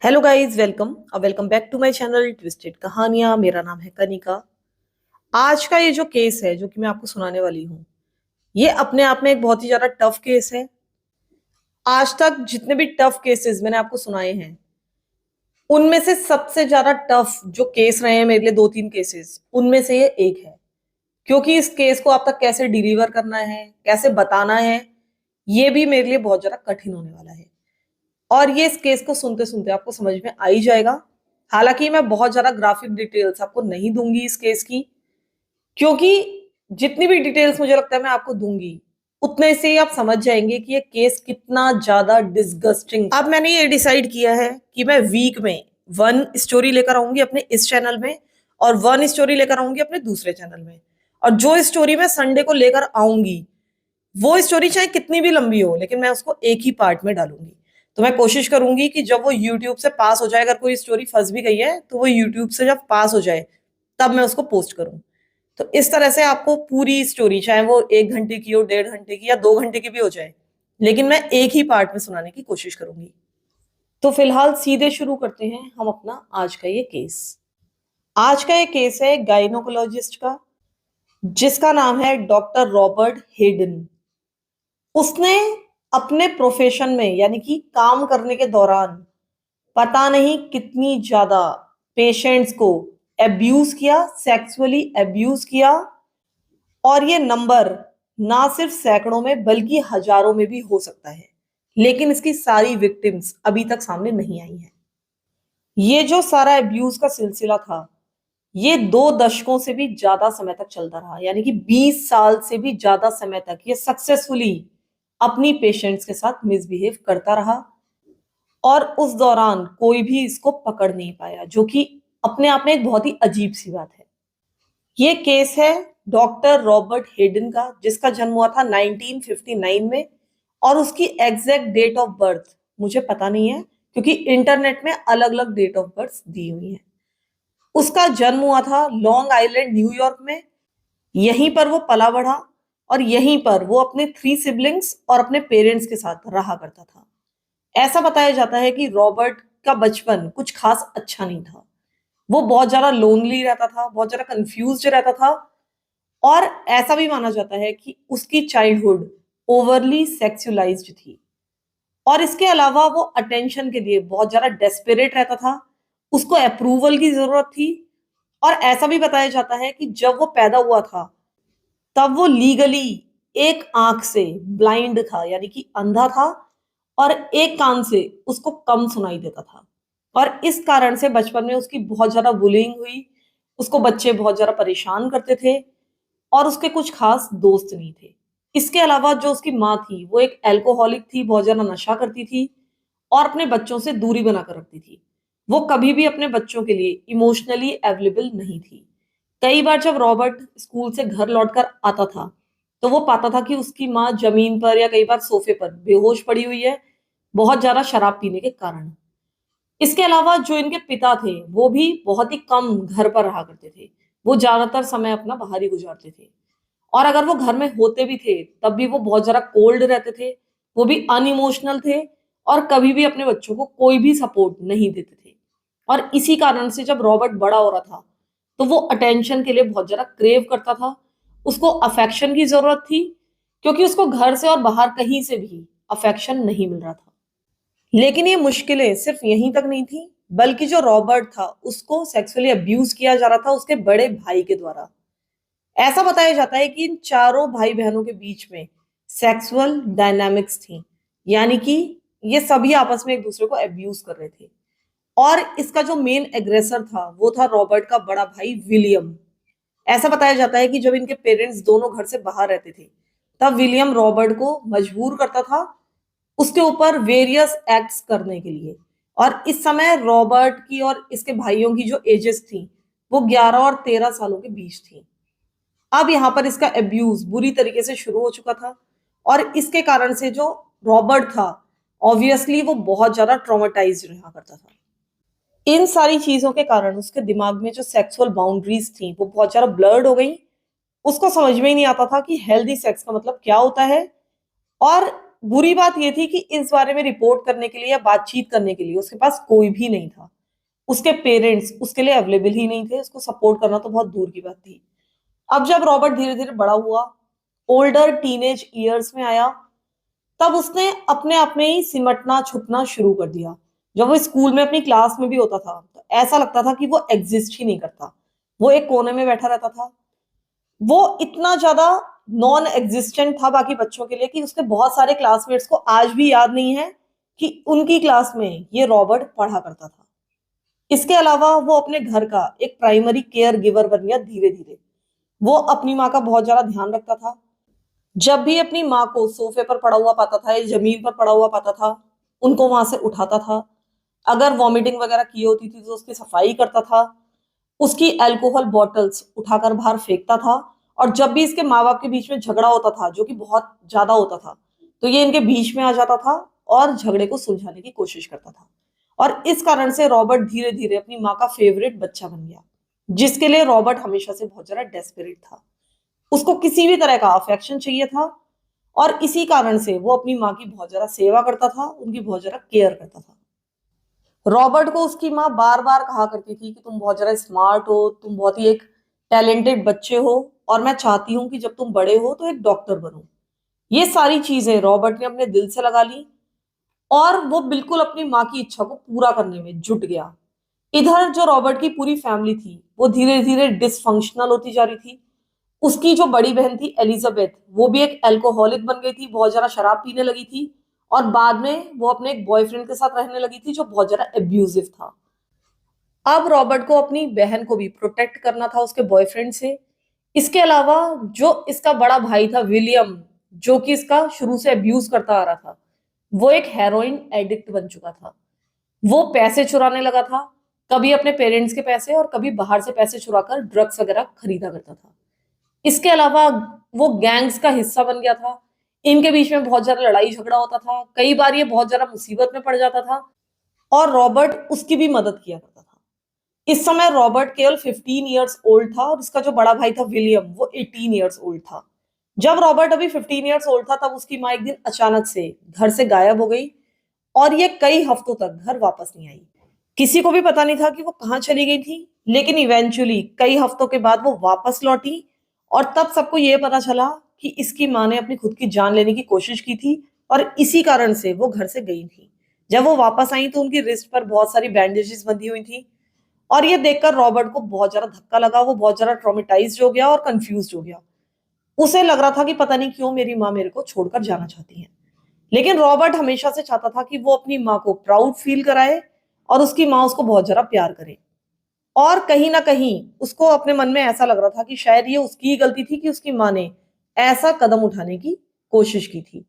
Hello guys, welcome और welcome back to my channel twisted कहानियां। मेरा नाम है कनिका। आज का ये जो केस है जो कि मैं आपको सुनाने वाली हूँ, ये अपने आप में एक बहुत ही ज्यादा टफ केस है। आज तक जितने भी टफ केसेस मैंने आपको सुनाए हैं, उनमें से सबसे ज्यादा टफ जो केस रहे हैं मेरे लिए, दो तीन केसेस उनमें से ये एक है। क्योंकि इस केस को आप तक कैसे डिलीवर करना है, कैसे बताना है, ये भी मेरे लिए बहुत ज्यादा कठिन होने वाला है। और ये इस केस को सुनते सुनते आपको समझ में आ ही जाएगा। हालांकि मैं बहुत ज्यादा ग्राफिक डिटेल्स आपको नहीं दूंगी इस केस की, क्योंकि जितनी भी डिटेल्स मुझे लगता है मैं आपको दूंगी, उतने से ही आप समझ जाएंगे कि ये केस कितना ज्यादा डिस्गस्टिंग। अब मैंने ये डिसाइड किया है कि मैं वीक में वन स्टोरी लेकर आऊंगी अपने इस चैनल में, और वन स्टोरी लेकर आऊंगी अपने दूसरे चैनल में। और जो स्टोरी मैं संडे को लेकर आऊंगी, वो स्टोरी चाहे कितनी भी लंबी हो, लेकिन मैं उसको एक ही पार्ट में डालूंगी। तो मैं कोशिश करूंगी कि जब वो यूट्यूब से पास हो जाए, अगर कोई स्टोरी फंस भी गई है तो वो यूट्यूब से जब पास हो जाए तब मैं उसको पोस्ट करूं। तो इस तरह से आपको पूरी स्टोरी, चाहे वो 1 घंटे की हो, 1.5 घंटे की या 2 घंटे की भी हो जाए, लेकिन मैं एक ही पार्ट में सुनाने की कोशिश करूंगी। तो फिलहाल सीधे शुरू करते हैं हम अपना आज का ये केस। आज का ये केस है गायनोकोलॉजिस्ट का, जिसका नाम है डॉक्टर रॉबर्ट हेडन। उसने अपने प्रोफेशन में यानी कि काम करने के दौरान पता नहीं कितनी ज्यादा पेशेंट्स को एब्यूज किया, सेक्सुअली एब्यूज किया। और ये नंबर ना सिर्फ सैकड़ों में बल्कि हजारों में भी हो सकता है, लेकिन इसकी सारी विक्टिम्स अभी तक सामने नहीं आई हैं। ये जो सारा एब्यूज का सिलसिला था, ये 2 दशकों से भी ज्यादा समय तक चलता रहा, यानी कि 20 साल से भी ज्यादा समय तक ये सक्सेसफुली अपनी पेशेंट्स के साथ मिसबिहेव करता रहा। और उस दौरान कोई भी इसको पकड़ नहीं पाया, जो कि अपने आप में एक बहुत ही अजीब सी बात है। ये केस है डॉक्टर रॉबर्ट हेडन का, जिसका जन्म हुआ था 1959 में। और उसकी एग्जैक्ट डेट ऑफ बर्थ मुझे पता नहीं है, क्योंकि इंटरनेट में अलग अलग डेट ऑफ बर्थ दी हुई है। उसका जन्म हुआ था लॉन्ग आइलैंड, न्यूयॉर्क में। यहीं पर वो पला बढ़ा, और यहीं पर वो अपने 3 सिबलिंग्स और अपने पेरेंट्स के साथ रहा करता था। ऐसा बताया जाता है कि रॉबर्ट का बचपन कुछ खास अच्छा नहीं था। वो बहुत ज्यादा लोनली रहता था, बहुत ज्यादा कंफ्यूज रहता था। और ऐसा भी माना जाता है कि उसकी चाइल्डहुड ओवरली सेक्सुअलाइज्ड थी। और इसके अलावा वो अटेंशन के लिए बहुत ज्यादा डेस्परेट रहता था। उसको अप्रूवल की जरूरत थी। और ऐसा भी बताया जाता है कि जब वो पैदा हुआ था, तब वो लीगली एक आंख से ब्लाइंड था, यानी कि अंधा था। और एक कान से उसको कम सुनाई देता था। और इस कारण से बचपन में उसकी बहुत ज्यादा बुलिंग हुई। उसको बच्चे बहुत ज्यादा परेशान करते थे। और उसके कुछ खास दोस्त नहीं थे। इसके अलावा जो उसकी माँ थी, वो एक एल्कोहलिक थी, बहुत ज्यादा नशा करती थी। और अपने बच्चों से दूरी बनाकर रखती थी। वो कभी भी अपने बच्चों के लिए इमोशनली अवेलेबल नहीं थी। कई बार जब रॉबर्ट स्कूल से घर लौटकर आता था, तो वो पाता था कि उसकी माँ जमीन पर या कई बार सोफे पर बेहोश पड़ी हुई है, बहुत ज्यादा शराब पीने के कारण। इसके अलावा जो इनके पिता थे, वो भी बहुत ही कम घर पर रहा करते थे। वो ज्यादातर समय अपना बाहर ही गुजारते थे। और अगर वो घर में होते भी थे, तब भी वो बहुत ज्यादा कोल्ड रहते थे। वो भी अनइमोशनल थे। और कभी भी अपने बच्चों को कोई भी सपोर्ट नहीं देते थे। और इसी कारण से जब रॉबर्ट बड़ा हो रहा था, तो वो अटेंशन के लिए बहुत ज्यादा क्रेव करता था। उसको अफेक्शन की जरूरत थी, क्योंकि उसको घर से और बाहर कहीं से भी अफेक्शन नहीं मिल रहा था। लेकिन ये मुश्किलें सिर्फ यहीं तक नहीं थी, बल्कि जो रॉबर्ट था, उसको सेक्सुअली अब्यूज किया जा रहा था उसके बड़े भाई के द्वारा। ऐसा बताया जाता है कि इन चारों भाई बहनों के बीच में सेक्सुअल डायनामिक्स थी, यानी कि ये सभी आपस में एक दूसरे को अब्यूज कर रहे थे। और इसका जो मेन एग्रेसर था, वो था रॉबर्ट का बड़ा भाई विलियम। ऐसा बताया जाता है कि जब इनके पेरेंट्स दोनों घर से बाहर रहते थे, तब विलियम रॉबर्ट को मजबूर करता था उसके ऊपर वेरियस एक्ट्स करने के लिए। और इस समय रॉबर्ट की और इसके भाइयों की जो एजेस थी, वो 11 और 13 सालों के बीच थी। अब यहाँ पर इसका अब्यूज बुरी तरीके से शुरू हो चुका था। और इसके कारण से जो रॉबर्ट था, ऑब्वियसली वो बहुत ज्यादा ट्रॉमेटाइज्ड रहा करता था। इन सारी चीजों के कारण उसके दिमाग में जो सेक्सुअल बाउंड्रीज थी, वो बहुत ज्यादा ब्लर्ड हो गई। उसको समझ में ही नहीं आता था कि हेल्दी सेक्स का मतलब क्या होता है। और बुरी बात ये थी कि इस बारे में रिपोर्ट करने के लिए या बातचीत करने के लिए उसके पास कोई भी नहीं था। उसके पेरेंट्स उसके लिए अवेलेबल ही नहीं थे, उसको सपोर्ट करना तो बहुत दूर की बात थी। अब जब रॉबर्ट धीरे-धीरे बड़ा हुआ, ओल्डर टीनेज ईयर्स में आया, तब उसने अपने आप में ही सिमटना, छुपना शुरू कर दिया। जब वो स्कूल में अपनी क्लास में भी होता था, तो ऐसा लगता था कि वो एग्जिस्ट ही नहीं करता। वो एक कोने में बैठा रहता था। वो इतना ज़्यादा नॉन एग्जिस्टेंट था बाकी बच्चों के लिए कि उसके बहुत सारे क्लासमेट्स को आज भी याद नहीं है कि उनकी क्लास में ये रॉबर्ट पढ़ा करता था। इसके अलावा वो अपने घर का एक प्राइमरी केयर गिवर बन गया धीरे-धीरे। वो अपनी माँ का बहुत ज़्यादा ध्यान रखता था। जब भी अपनी माँ को सोफे पर पड़ा हुआ पाता था या ज़मीन पर पड़ा हुआ पाता था, उनको वहाँ से उठाता था। अगर वॉमिटिंग वगैरह की होती थी तो उसकी सफाई करता था। उसकी अल्कोहल बॉटल्स उठाकर बाहर फेंकता था और जब भी इसके माँ-बाप के बीच में झगड़ा होता था, जो कि बहुत ज़्यादा होता था, तो ये इनके बीच में आ जाता था और झगड़े को सुलझाने की कोशिश करता था। और इस कारण से रॉबर्ट धीरे-धीरे अपनी माँ का फेवरेट बच्चा बन गया, जिसके लिए रॉबर्ट हमेशा से बहुत ज़्यादा डेस्परेट था। उसको किसी भी तरह का अफेक्शन चाहिए था और इसी कारण से वो अपनी माँ की बहुत ज़्यादा सेवा करता था, उनकी बहुत ज़्यादा केयर करता था। रॉबर्ट को उसकी माँ बार-बार कहा करती थी कि तुम बहुत ज़्यादा स्मार्ट हो, तुम बहुत ही एक टैलेंटेड बच्चे हो और मैं चाहती हूँ कि जब तुम बड़े हो तो एक डॉक्टर बनो। ये सारी चीज़ें रॉबर्ट ने अपने दिल से लगा ली और वो बिल्कुल अपनी माँ की इच्छा को पूरा करने में जुट गया। इधर जो रॉबर्ट की पूरी फैमिली थी, वो धीरे-धीरे डिसफंक्शनल होती जा रही थी। उसकी जो बड़ी बहन थी एलिजाबेथ, वो भी एक अल्कोहलिक बन गई थी, बहुत ज़्यादा शराब पीने लगी थी और बाद में वो अपने एक बॉयफ्रेंड के साथ रहने लगी थी जो बहुत ज़्यादा एब्यूसिव था। अब रॉबर्ट को अपनी बहन को भी प्रोटेक्ट करना था उसके बॉयफ्रेंड से। इसके अलावा जो इसका बड़ा भाई था विलियम, जो कि इसका शुरू से अब्यूज़ करता आ रहा था, वो एक हेरोइन एडिक्ट बन चुका था। वो पैसे चुराने लगा था, कभी अपने पेरेंट्स के पैसे और कभी बाहर से पैसे चुराकर ड्रग्स वगैरह खरीदा करता था। इसके अलावा वो गैंग्स का हिस्सा बन गया था। इनके बीच में बहुत ज़्यादा लड़ाई झगड़ा होता था। कई बार ये बहुत ज़्यादा मुसीबत में पड़ जाता था और रॉबर्ट उसकी भी मदद किया करता था। इस समय रॉबर्ट केवल 15 इयर्स ओल्ड था और उसका जो बड़ा भाई था विलियम वो 18 इयर्स ओल्ड था। जब रॉबर्ट अभी 15 इयर्स ओल्ड था तब उसकी माँ एक दिन अचानक से घर से गायब हो गई और ये कई हफ्तों तक घर वापस नहीं आई। किसी को भी पता नहीं था कि वो कहाँ चली गई थी, लेकिन इवेंचुअली कई हफ्तों के बाद वो वापस लौटी और तब सबको ये पता चला कि इसकी माँ ने अपनी खुद की जान लेने की कोशिश की थी और इसी कारण से वो घर से गई थी। जब वो वापस आई तो उनकी रिस्ट पर बहुत सारी बैंडेजेस बंधी हुई थी और ये देखकर रॉबर्ट को बहुत ज़्यादा धक्का लगा, वो बहुत ज़्यादा ट्रॉमेटाइज़्ड हो गया और कन्फ्यूज़्ड हो गया। उसे लग रहा था कि पता नहीं क्यों मेरी माँ मेरे को छोड़कर जाना चाहती है। लेकिन रॉबर्ट हमेशा से चाहता था कि वो अपनी माँ को प्राउड फील कराए और उसकी माँ उसको बहुत ज़्यादा प्यार करे। और कहीं न कहीं उसको अपने मन में ऐसा लग रहा था कि शायद ये उसकी ही गलती थी कि उसकी माँ ने ऐसा कदम उठाने की कोशिश की थी।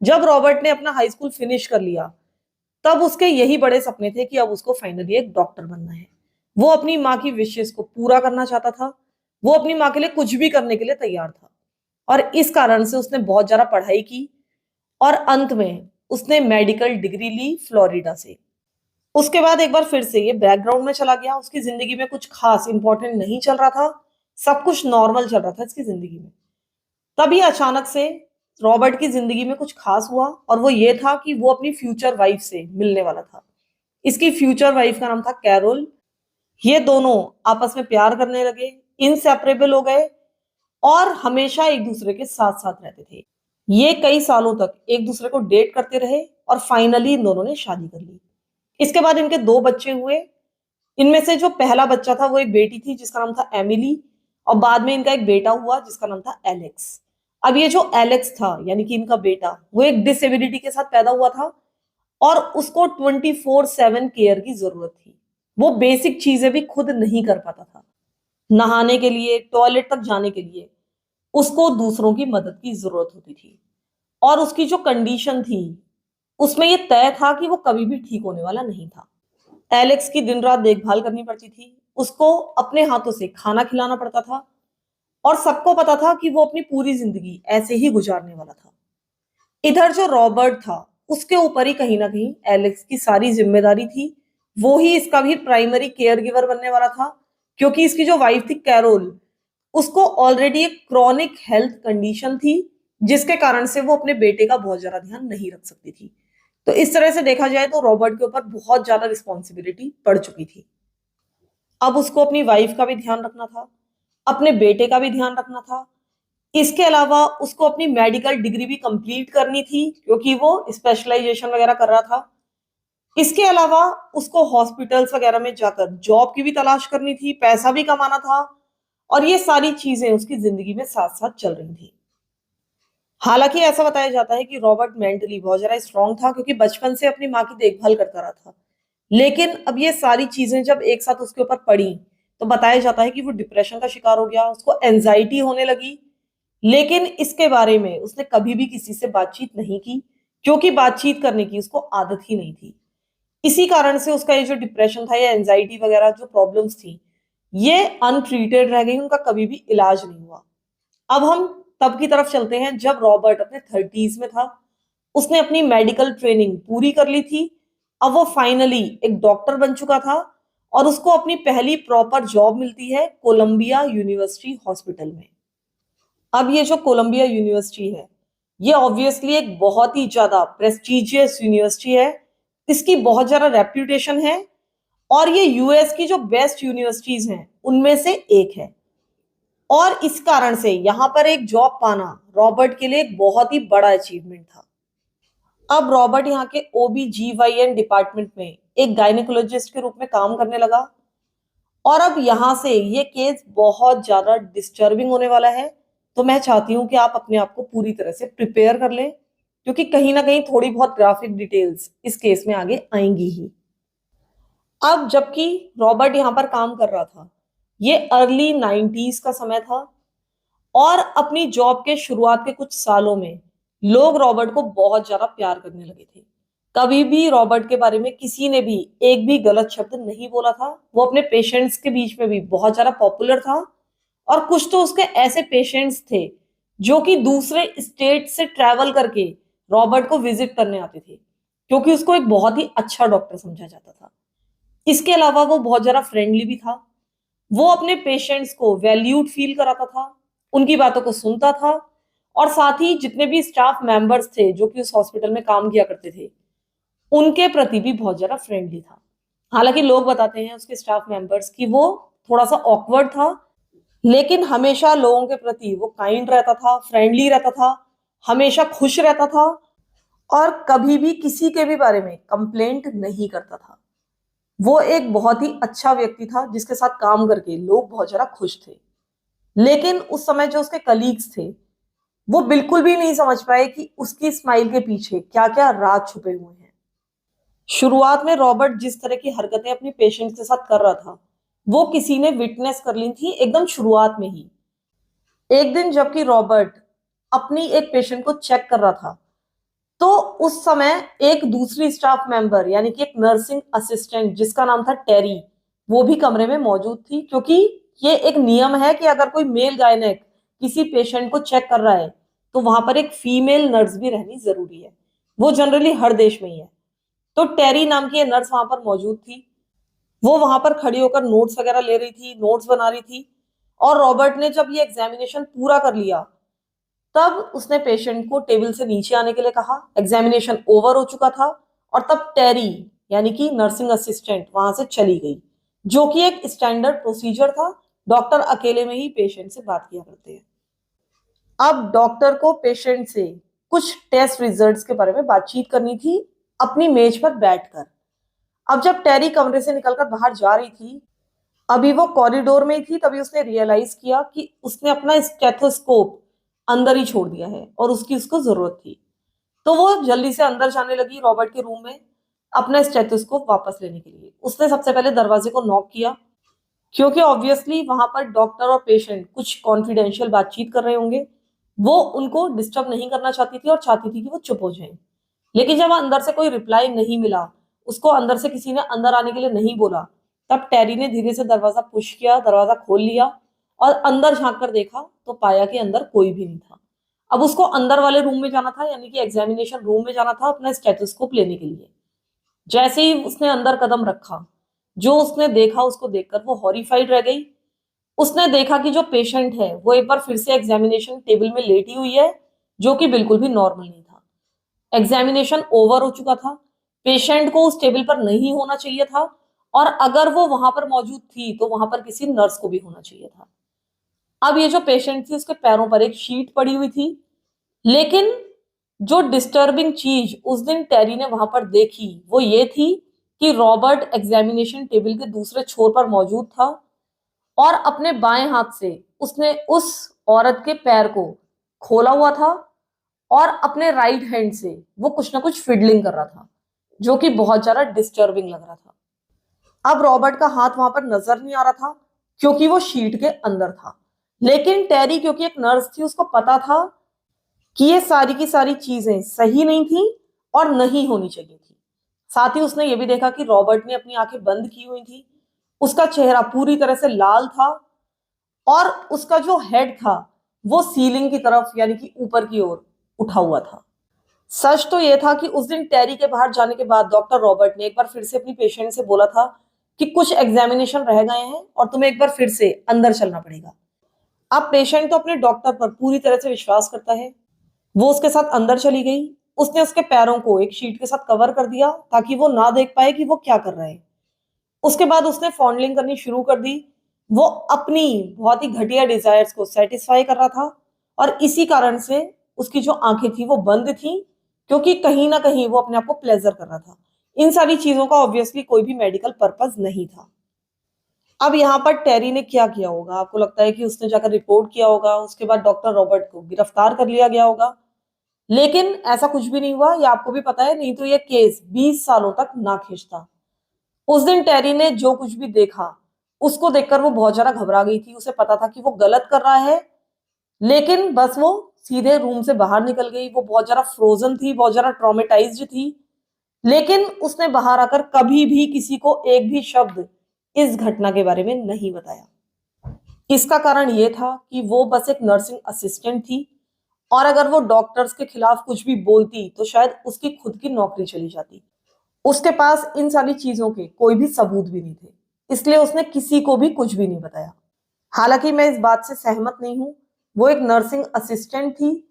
जब रॉबर्ट ने अपना हाई स्कूल फिनिश कर लिया, तब उसके यही बड़े सपने थे कि अब उसको फाइनली एक डॉक्टर बनना है। वो अपनी माँ की विशेज़ को पूरा करना चाहता था। वो अपनी माँ के लिए कुछ भी करने के लिए तैयार था और इस कारण से उसने बहुत ज़्यादा पढ़ाई की और अंत में उसने मेडिकल डिग्री ली फ्लोरिडा से। उसके बाद एक बार फिर से ये बैकग्राउंड में चला गया, उसकी ज़िंदगी में कुछ ख़ास इम्पोर्टेंट नहीं चल रहा था, सब कुछ नॉर्मल चल रहा था इसकी ज़िंदगी में। तभी अचानक से रॉबर्ट की ज़िंदगी में कुछ ख़ास हुआ और वो ये था कि वो अपनी फ्यूचर वाइफ़ से मिलने वाला था। इसकी फ्यूचर वाइफ़ का नाम था कैरोल। ये दोनों आपस में प्यार करने लगे, इनसेपरेबल हो गए और हमेशा एक-दूसरे के साथ-साथ रहते थे। ये कई सालों तक एक-दूसरे को डेट करते रहे और फाइनली इन दोनों ने शादी कर ली। इसके बाद इनके 2 बच्चे हुए। इनमें से जो पहला बच्चा था वो एक बेटी थी जिसका नाम था एमिली और बाद में इनका एक बेटा हुआ जिसका नाम था एलेक्स। अब ये जो एलेक्स था यानी कि इनका बेटा, वो एक डिसेबिलिटी के साथ पैदा हुआ था और उसको 24/7 केयर की ज़रूरत थी। वो बेसिक चीज़ें भी खुद नहीं कर पाता था। नहाने के लिए, टॉयलेट तक जाने के लिए उसको दूसरों की मदद की ज़रूरत होती थी और उसकी जो कंडीशन थी, उसमें ये तय था कि वो कभी भी ठीक होने वाला नहीं था। एलेक्स की दिन-रात देखभाल करनी पड़ती थी, उसको अपने हाथों से खाना खिलाना पड़ता था और सबको पता था कि वो अपनी पूरी ज़िंदगी ऐसे ही गुज़ारने वाला था। इधर जो रॉबर्ट था, उसके ऊपर ही कहीं न कहीं एलेक्स की सारी ज़िम्मेदारी थी। वो ही इसका भी प्राइमरी केयर गिवर बनने वाला था, क्योंकि इसकी जो वाइफ़ थी कैरोल, उसको ऑलरेडी एक क्रॉनिक हेल्थ कंडीशन थी, जिसके कारण से वो अपने बेटे का बहुत ज्यादा ध्यान नहीं रख सकती थी। तो इस तरह से देखा जाए तो रॉबर्ट के ऊपर बहुत ज्यादा रिस्पॉन्सिबिलिटी पड़ चुकी थी। अब उसको अपनी वाइफ का भी ध्यान रखना था, अपने बेटे का भी ध्यान रखना था। इसके अलावा उसको अपनी मेडिकल डिग्री भी कंप्लीट करनी थी, क्योंकि वो स्पेशलाइजेशन वगैरह कर रहा था। इसके अलावा उसको हॉस्पिटल्स वगैरह में जाकर जॉब की भी तलाश करनी थी, पैसा भी कमाना था, और ये सारी चीजें उसकी जिंदगी में साथ साथ चल रही थी। हालांकि ऐसा बताया जाता है कि रॉबर्ट मेंटली बहुत ज्यादा स्ट्रांग था, क्योंकि बचपन से अपनी माँ की देखभाल करता रहा था। लेकिन अब ये सारी चीजें जब एक साथ उसके ऊपर पड़ी, तो बताया जाता है कि वो डिप्रेशन का शिकार हो गया, उसको एंजाइटी होने लगी। लेकिन इसके बारे में उसने कभी भी किसी से बातचीत नहीं की, क्योंकि बातचीत करने की उसको आदत ही नहीं थी। इसी कारण से उसका ये जो डिप्रेशन था या एंजाइटी वगैरह जो प्रॉब्लम्स थी, ये अनट्रीटेड रह गई, उनका कभी भी इलाज नहीं हुआ। अब हम तब की तरफ चलते हैं जब रॉबर्ट अपने 30s में था। उसने अपनी मेडिकल ट्रेनिंग पूरी कर ली थी। अब वो फाइनली एक डॉक्टर बन चुका था, और उसको अपनी पहली प्रॉपर जॉब मिलती है कोलंबिया यूनिवर्सिटी हॉस्पिटल में। अब ये जो कोलंबिया यूनिवर्सिटी है, ये ऑब्वियसली एक बहुत ही ज्यादा प्रेस्टिजियस यूनिवर्सिटी है। इसकी बहुत ज्यादा रेप्यूटेशन है, और ये यूएस की जो बेस्ट यूनिवर्सिटीज हैं उनमें से एक है। और इस कारण से यहाँ पर एक जॉब पाना रॉबर्ट के लिए एक बहुत ही बड़ा अचीवमेंट था। अब रॉबर्ट यहाँ के OB-GYN डिपार्टमेंट में एक गायनेकोलॉजिस्ट के रूप में काम करने लगा। और अब यहाँ से ये केस बहुत ज्यादा डिस्टर्बिंग होने वाला है। तो मैं चाहती हूँ कि आप अपने आप को पूरी तरह से प्रिपेयर कर लें, क्योंकि कहीं ना कहीं थोड़ी बहुत ग्राफिक डिटेल्स इस केस में आगे आएंगी ही। अब जबकि रॉबर्ट यहाँ पर काम कर रहा था, ये अर्ली 90s का समय था, और अपनी जॉब के शुरुआत के कुछ सालों में लोग रॉबर्ट को बहुत ज्यादा प्यार करने लगे थे। कभी भी रॉबर्ट के बारे में किसी ने भी एक भी गलत शब्द नहीं बोला था। वो अपने पेशेंट्स के बीच में भी बहुत ज्यादा पॉपुलर था। और कुछ तो उसके ऐसे पेशेंट्स थे जो कि दूसरे स्टेट से ट्रैवल करके रॉबर्ट को विजिट करने आते थे, क्योंकि उसको एक बहुत ही अच्छा डॉक्टर समझा जाता था। इसके अलावा वो बहुत ज्यादा फ्रेंडली भी था। वो अपने पेशेंट्स को वैल्यूड फील कराता था, उनकी बातों को सुनता था, और साथ ही जितने भी स्टाफ मेंबर्स थे जो कि उस हॉस्पिटल में काम किया करते थे, उनके प्रति भी बहुत ज्यादा फ्रेंडली था। हालांकि लोग बताते हैं उसके स्टाफ मेंबर्स कि वो थोड़ा सा ऑकवर्ड था, लेकिन हमेशा लोगों के प्रति वो काइंड रहता था, फ्रेंडली रहता था, हमेशा खुश रहता था, और कभी भी किसी के भी बारे में कंप्लेंट नहीं करता था। वो एक बहुत ही अच्छा व्यक्ति था जिसके साथ काम करके लोग बहुत ज्यादा खुश थे। लेकिन उस समय जो उसके कलीग्स थे, वो बिल्कुल भी नहीं समझ पाए कि उसकी स्माइल के पीछे क्या क्या राज छुपे हुए हैं। शुरुआत में रॉबर्ट जिस तरह की हरकतें अपने पेशेंट के साथ कर रहा था, वो किसी ने विटनेस कर ली थी एकदम शुरुआत में ही। एक दिन जबकि रॉबर्ट अपनी एक पेशेंट को चेक कर रहा था, तो उस समय एक दूसरी स्टाफ मेंबर यानी कि एक नर्सिंग असिस्टेंट जिसका नाम था टेरी, वो भी कमरे में मौजूद थी, क्योंकि ये एक नियम है कि अगर कोई मेल गायनेक किसी पेशेंट को चेक कर रहा है, तो वहां पर एक फीमेल नर्स भी रहनी जरूरी है। वो जनरली हर देश में ही है। तो टेरी नाम की ये नर्स वहां पर मौजूद थी। वो वहां पर खड़ी होकर नोट्स वगैरह ले रही थी, नोट्स बना रही थी। और रॉबर्ट ने जब ये एग्जामिनेशन पूरा कर लिया, तब उसने पेशेंट को टेबल से नीचे आने के लिए कहा। एग्जामिनेशन ओवर हो चुका था, और तब टेरी यानी कि नर्सिंग असिस्टेंट वहां से चली गई, जो कि एक स्टैंडर्ड प्रोसीजर था। डॉक्टर अकेले में ही पेशेंट से बात किया करते हैं। अब डॉक्टर को पेशेंट से कुछ टेस्ट रिजल्ट्स के बारे में बातचीत करनी थी, अपनी मेज पर बैठकर। अब जब टेरी कमरे से निकलकर बाहर जा रही थी, अभी वो कॉरिडोर में ही थी, तभी उसने रियलाइज किया कि उसने अपना स्टेथोस्कोप अंदर ही छोड़ दिया है, और उसकी उसको जरूरत थी। तो वो जल्दी से अंदर जाने लगी रॉबर्ट के रूम में अपना स्टेथोस्कोप वापस लेने के लिए। उसने सबसे पहले दरवाजे को नॉक किया, क्योंकि ऑब्वियसली वहां पर डॉक्टर और पेशेंट कुछ कॉन्फिडेंशियल बातचीत कर रहे होंगे। वो उनको डिस्टर्ब नहीं करना चाहती थी, और चाहती थी कि वो चुप हो जाएं। लेकिन जब अंदर से कोई रिप्लाई नहीं मिला, उसको अंदर से किसी ने अंदर आने के लिए नहीं बोला, तब टेरी ने धीरे से दरवाजा पुश किया, दरवाजा खोल लिया, और अंदर झांक कर देखा तो पाया कि अंदर कोई भी नहीं था। अब उसको अंदर वाले रूम में जाना था, यानी कि एग्जामिनेशन रूम में जाना था अपना स्टेथोस्कोप लेने के लिए। जैसे ही उसने अंदर कदम रखा, जो उसने देखा उसको देखकर वो हॉरिफाइड रह गई। उसने देखा कि जो पेशेंट है वो एक बार फिर से एग्जामिनेशन टेबल में लेटी हुई है, जो कि बिल्कुल भी नॉर्मल नहीं था। एग्जामिनेशन ओवर हो चुका था, पेशेंट को उस टेबल पर नहीं होना चाहिए था, और अगर वो वहां पर मौजूद थी तो वहां पर किसी नर्स को भी होना चाहिए था। अब ये जो पेशेंट थी उसके पैरों पर एक शीट पड़ी हुई थी, लेकिन जो डिस्टर्बिंग चीज उस दिन टेरी ने वहां पर देखी वो ये थी कि रॉबर्ट एग्जामिनेशन टेबल के दूसरे छोर पर मौजूद था, और अपने बाएं हाथ से उसने उस औरत के पैर को खोला हुआ था, और अपने राइट हैंड से वो कुछ ना कुछ फिडलिंग कर रहा था, जो कि बहुत ज्यादा डिस्टर्बिंग लग रहा था। अब रॉबर्ट का हाथ वहां पर नजर नहीं आ रहा था क्योंकि वो शीट के अंदर था, लेकिन टेरी क्योंकि एक नर्स थी उसको पता था कि ये सारी की सारी चीजें सही नहीं थी और नहीं होनी चाहिए थी। साथ ही उसने ये भी देखा कि रॉबर्ट ने अपनी आंखें बंद की हुई थी, उसका चेहरा पूरी तरह से लाल था, और उसका जो हेड था वो सीलिंग की तरफ यानी कि ऊपर की ओर उठा हुआ था। सच तो यह था कि उस दिन टेरी के बाहर जाने के बाद डॉक्टर रॉबर्ट ने एक बार फिर से अपनी पेशेंट से बोला था कि कुछ एग्जामिनेशन रह गए हैं और तुम्हें एक बार फिर से अंदर चलना पड़ेगा। अब पेशेंट तो अपने डॉक्टर पर पूरी तरह से विश्वास करता है। वो उसके साथ अंदर चली गई, उसने उसके पैरों को एक शीट के साथ कवर कर दिया ताकि वो ना देख पाए कि वो क्या कर रहे हैं। उसके बाद उसने फॉन्डलिंग करनी शुरू कर दी। वो अपनी बहुत ही घटिया डिजायर्स को सेटिस्फाई कर रहा था, और इसी कारण से उसकी जो आंखें थी वो बंद थी, क्योंकि कहीं ना कहीं वो अपने आप को प्लेजर कर रहा था। इन सारी चीजों का ऑब्वियसली कोई भी मेडिकल पर्पस नहीं था। अब यहाँ पर टेरी ने क्या किया होगा? आपको लगता है कि उसने जाकर रिपोर्ट किया होगा, उसके बाद डॉक्टर रॉबर्ट को गिरफ्तार कर लिया गया होगा? लेकिन ऐसा कुछ भी नहीं हुआ, ये आपको भी पता है, नहीं तो ये केस 20 सालों तक ना खींचता। उस दिन टेरी ने जो कुछ भी देखा उसको देखकर वो बहुत ज्यादा घबरा गई थी। उसे पता था कि वो गलत कर रहा है, लेकिन बस वो सीधे रूम से बाहर निकल गई। वो बहुत ज्यादा फ्रोजन थी, बहुत ज्यादा ट्रॉमेटाइज्ड थी, लेकिन उसने बाहर आकर कभी भी किसी को एक भी शब्द इस घटना के बारे में नहीं बताया। इसका कारण यह था कि वो बस एक नर्सिंग असिस्टेंट थी, और अगर वो डॉक्टर्स के खिलाफ कुछ भी बोलती तो शायद उसकी खुद की नौकरी चली जाती। उसके पास इन सारी चीजों के कोई भी सबूत भी नहीं थे, इसलिए उसने किसी को भी कुछ भी नहीं बताया। हालांकि मैं इस बात से सहमत नहीं हूं, वो एक नर्सिंग असिस्टेंट थी,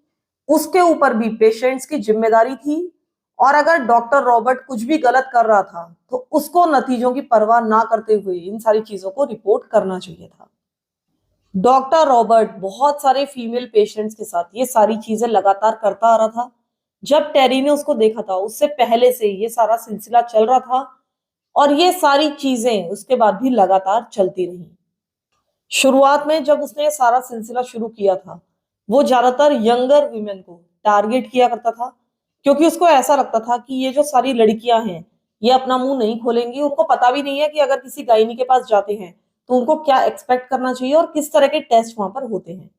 उसके ऊपर भी पेशेंट्स की जिम्मेदारी थी, और अगर डॉक्टर रॉबर्ट कुछ भी गलत कर रहा था तो उसको नतीजों की परवाह ना करते हुए इन सारी चीजों को रिपोर्ट करना चाहिए था। डॉक्टर रॉबर्ट बहुत सारे फीमेल पेशेंट्स के साथ ये सारी चीजें लगातार करता आ रहा था। जब टेरी ने उसको देखा था उससे पहले से ये सारा सिलसिला चल रहा था, और ये सारी चीजें उसके बाद भी लगातार चलती रही। शुरुआत में जब उसने ये सारा सिलसिला शुरू किया था, वो ज्यादातर यंगर वुमेन को टारगेट किया करता था, क्योंकि उसको ऐसा लगता था कि ये जो सारी लड़कियां हैं ये अपना मुंह नहीं खोलेंगी। उनको पता भी नहीं है कि अगर किसी गायनी के पास जाते हैं तो उनको क्या एक्सपेक्ट करना चाहिए और किस तरह के टेस्ट वहां पर होते हैं।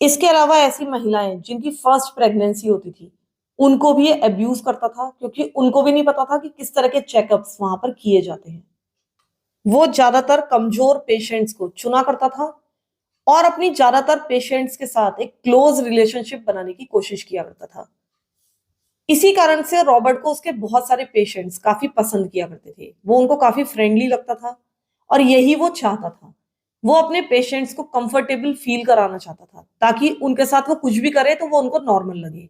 इसके अलावा ऐसी महिलाएं जिनकी फर्स्ट प्रेगनेंसी होती थी उनको भी ये अब्यूज करता था, क्योंकि उनको भी नहीं पता था कि किस तरह के चेकअप्स वहां पर किए जाते हैं। वो ज्यादातर कमजोर पेशेंट्स को चुना करता था, और अपनी ज्यादातर पेशेंट्स के साथ एक क्लोज रिलेशनशिप बनाने की कोशिश किया करता था। इसी कारण से रॉबर्ट को उसके बहुत सारे पेशेंट्स काफी पसंद किया करते थे, वो उनको काफी फ्रेंडली लगता था, और यही वो चाहता था। वो अपने पेशेंट्स को कंफर्टेबल फील कराना चाहता था, ताकि उनके साथ वो कुछ भी करे तो वो उनको नॉर्मल लगे।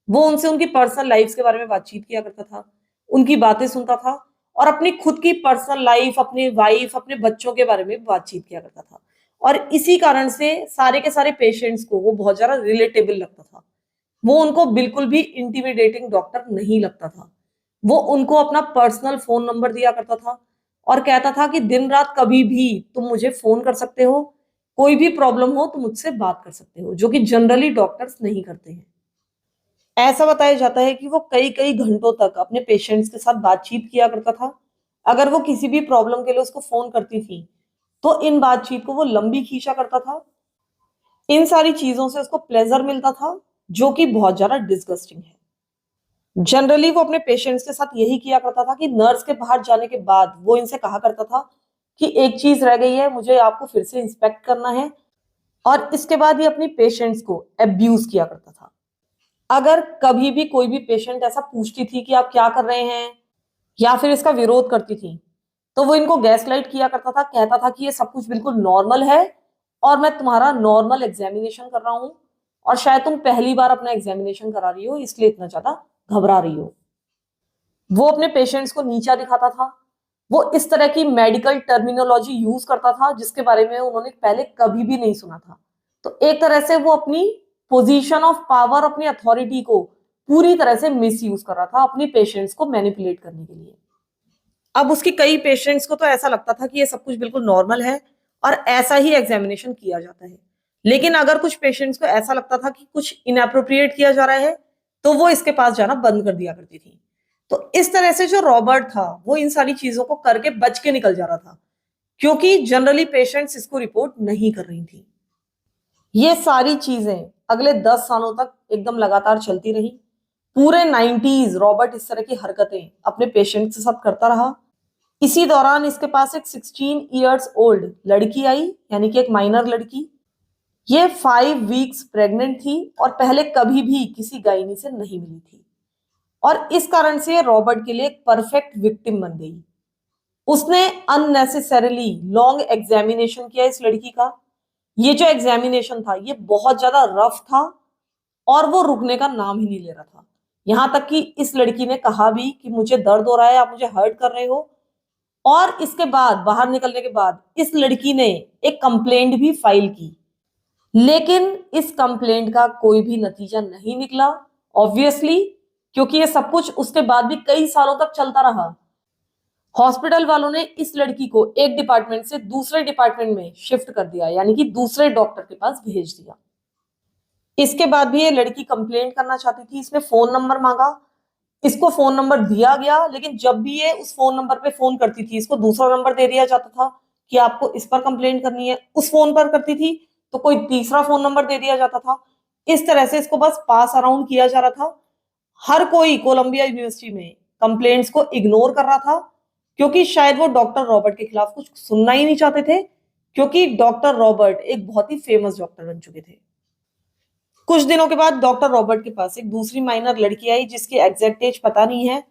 वो उनसे उनकी पर्सनल लाइफ के बारे में बातचीत किया करता था, उनकी बातें सुनता था, और अपनी खुद की पर्सनल लाइफ, अपनी वाइफ, अपने बच्चों के बारे में बातचीत किया करता था। और इसी कारण से सारे के सारे पेशेंट्स को वो बहुत ज्यादा रिलेटेबल लगता था। वो उनको बिल्कुल भी इंटिमिडेटिंग डॉक्टर नहीं लगता था। वो उनको अपना पर्सनल फोन नंबर दिया करता था, और कहता था कि दिन रात कभी भी तुम मुझे फोन कर सकते हो, कोई भी प्रॉब्लम हो तो मुझसे बात कर सकते हो, जो कि जनरली डॉक्टर्स नहीं करते हैं। ऐसा बताया जाता है कि वो कई कई घंटों तक अपने पेशेंट्स के साथ बातचीत किया करता था। अगर वो किसी भी प्रॉब्लम के लिए उसको फोन करती थी तो इन बातचीत को वो लंबी खींचा करता था। इन सारी चीजों से उसको प्लेजर मिलता था, जो कि बहुत ज्यादा डिस्गस्टिंग है। जनरली वो अपने पेशेंट्स के साथ यही किया करता था कि नर्स के बाहर जाने के बाद वो इनसे कहा करता था कि एक चीज रह गई है, मुझे आपको फिर से इंस्पेक्ट करना है, और इसके बाद ये अपनी पेशेंट्स को अब्यूज किया करता था। अगर कभी भी कोई भी पेशेंट ऐसा पूछती थी कि आप क्या कर रहे हैं, या फिर इसका विरोध करती थी, तो वो इनको गैसलाइट किया करता था, कहता था कि ये सब कुछ बिल्कुल नॉर्मल है, और मैं तुम्हारा नॉर्मल एग्जामिनेशन कर रहा हूँ, और शायद तुम पहली बार अपना एग्जामिनेशन करा रही हो, इसलिए इतना ज्यादा घबरा रही हो। वो अपने पेशेंट्स को नीचा दिखाता था, वो इस तरह की मेडिकल टर्मिनोलॉजी यूज करता था जिसके बारे में उन्होंने पहले कभी भी नहीं सुना था। तो एक तरह से वो अपनी पोजीशन ऑफ पावर, अपनी अथॉरिटी को पूरी तरह से मिस यूज कर रहा था अपनी पेशेंट्स को मैनिपुलेट करने के लिए। अब उसकी कई पेशेंट्स को तो ऐसा लगता था कि ये सब कुछ बिल्कुल नॉर्मल है और ऐसा ही एग्जामिनेशन किया जाता है, लेकिन अगर कुछ पेशेंट्स को ऐसा लगता था कि कुछ इनएप्रोप्रिएट किया जा रहा है तो वो इसके पास जाना बंद कर दिया करती थी। तो इस तरह से जो रॉबर्ट था वो इन सारी चीजों को करके बच के निकल जा रहा था, क्योंकि जनरली पेशेंट्स इसको रिपोर्ट नहीं कर रही थी। ये सारी चीजें अगले 10 सालों तक एकदम लगातार चलती रही। पूरे 90s रॉबर्ट इस तरह की हरकतें अपने पेशेंट के साथ करता रहा। इसी दौरान इसके पास एक 16 इयर्स ओल्ड लड़की आई, यानी कि एक माइनर लड़की। ये 5 वीक्स प्रेग्नेंट थी और पहले कभी भी किसी गायनी से नहीं मिली थी, और इस कारण से रॉबर्ट के लिए एक परफेक्ट विक्टिम बन गई। उसने अननेसेसरीली लॉन्ग एग्जामिनेशन किया इस लड़की का। ये जो एग्जामिनेशन था ये बहुत ज्यादा रफ था और वो रुकने का नाम ही नहीं ले रहा था। यहां तक कि इस लड़की ने कहा भी कि मुझे दर्द हो रहा है, आप मुझे हर्ट कर रहे हो। और इसके बाद बाहर निकलने के बाद इस लड़की ने एक कंप्लेंट भी फाइल की, लेकिन इस कंप्लेंट का कोई भी नतीजा नहीं निकला, ऑब्वियसली, क्योंकि ये सब कुछ उसके बाद भी कई सालों तक चलता रहा। हॉस्पिटल वालों ने इस लड़की को एक डिपार्टमेंट से दूसरे डिपार्टमेंट में शिफ्ट कर दिया, यानी कि दूसरे डॉक्टर के पास भेज दिया। इसके बाद भी ये लड़की कंप्लेंट करना चाहती थी, इसने फोन नंबर मांगा, इसको फोन नंबर दिया गया, लेकिन जब भी ये उस फोन नंबर पे फोन करती थी इसको दूसरा नंबर दे दिया जाता था कि आपको इस पर कंप्लेंट करनी है। उस फोन पर करती थी तो कोई तीसरा फोन नंबर दे दिया जाता था। इस तरह से इसको बस पास अराउंड किया जा रहा था। हर कोई कोलंबिया यूनिवर्सिटी में कंप्लेंट्स को इग्नोर कर रहा था, क्योंकि शायद वो डॉक्टर रॉबर्ट के खिलाफ कुछ सुनना ही नहीं चाहते थे, क्योंकि डॉक्टर रॉबर्ट एक बहुत ही फेमस डॉक्टर बन चुके थे। कुछ दिनों के बाद डॉक्टर रॉबर्ट के पास एक दूसरी माइनर लड़की आई जिसकी एग्जैक्ट एज पता नहीं है।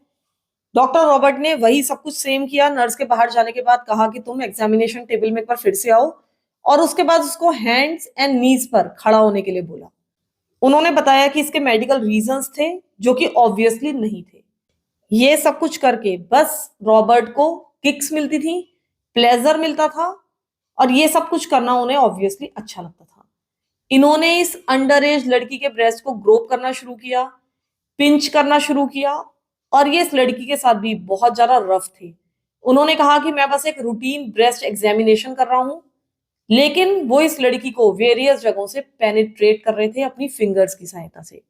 डॉक्टर रॉबर्ट ने वही सब कुछ सेम किया। नर्स के बाहर जाने के बाद कहा कि तुम एग्जामिनेशन टेबल में एक बार फिर से आओ, और उसके बाद उसको हैंड्स एंड नीज पर खड़ा होने के लिए बोला। उन्होंने बताया कि इसके मेडिकल रीजंस थे जो कि ऑब्वियसली नहीं थे। ये सब कुछ करके बस रॉबर्ट को किक्स मिलती थी, प्लेजर मिलता था, और ये सब कुछ करना उन्हें ऑब्वियसली अच्छा लगता था। इन्होंने इस अंडर एज लड़की के ब्रेस्ट को ग्रोप करना शुरू किया, पिंच करना शुरू किया, और ये इस लड़की के साथ भी बहुत ज्यादा रफ थे। उन्होंने कहा कि मैं बस एक रूटीन ब्रेस्ट एग्जामिनेशन कर रहा हूं, लेकिन वो इस लड़की को वेरियस जगहों से पेनिट्रेट कर रहे थे अपनी फिंगर्स की सहायता से।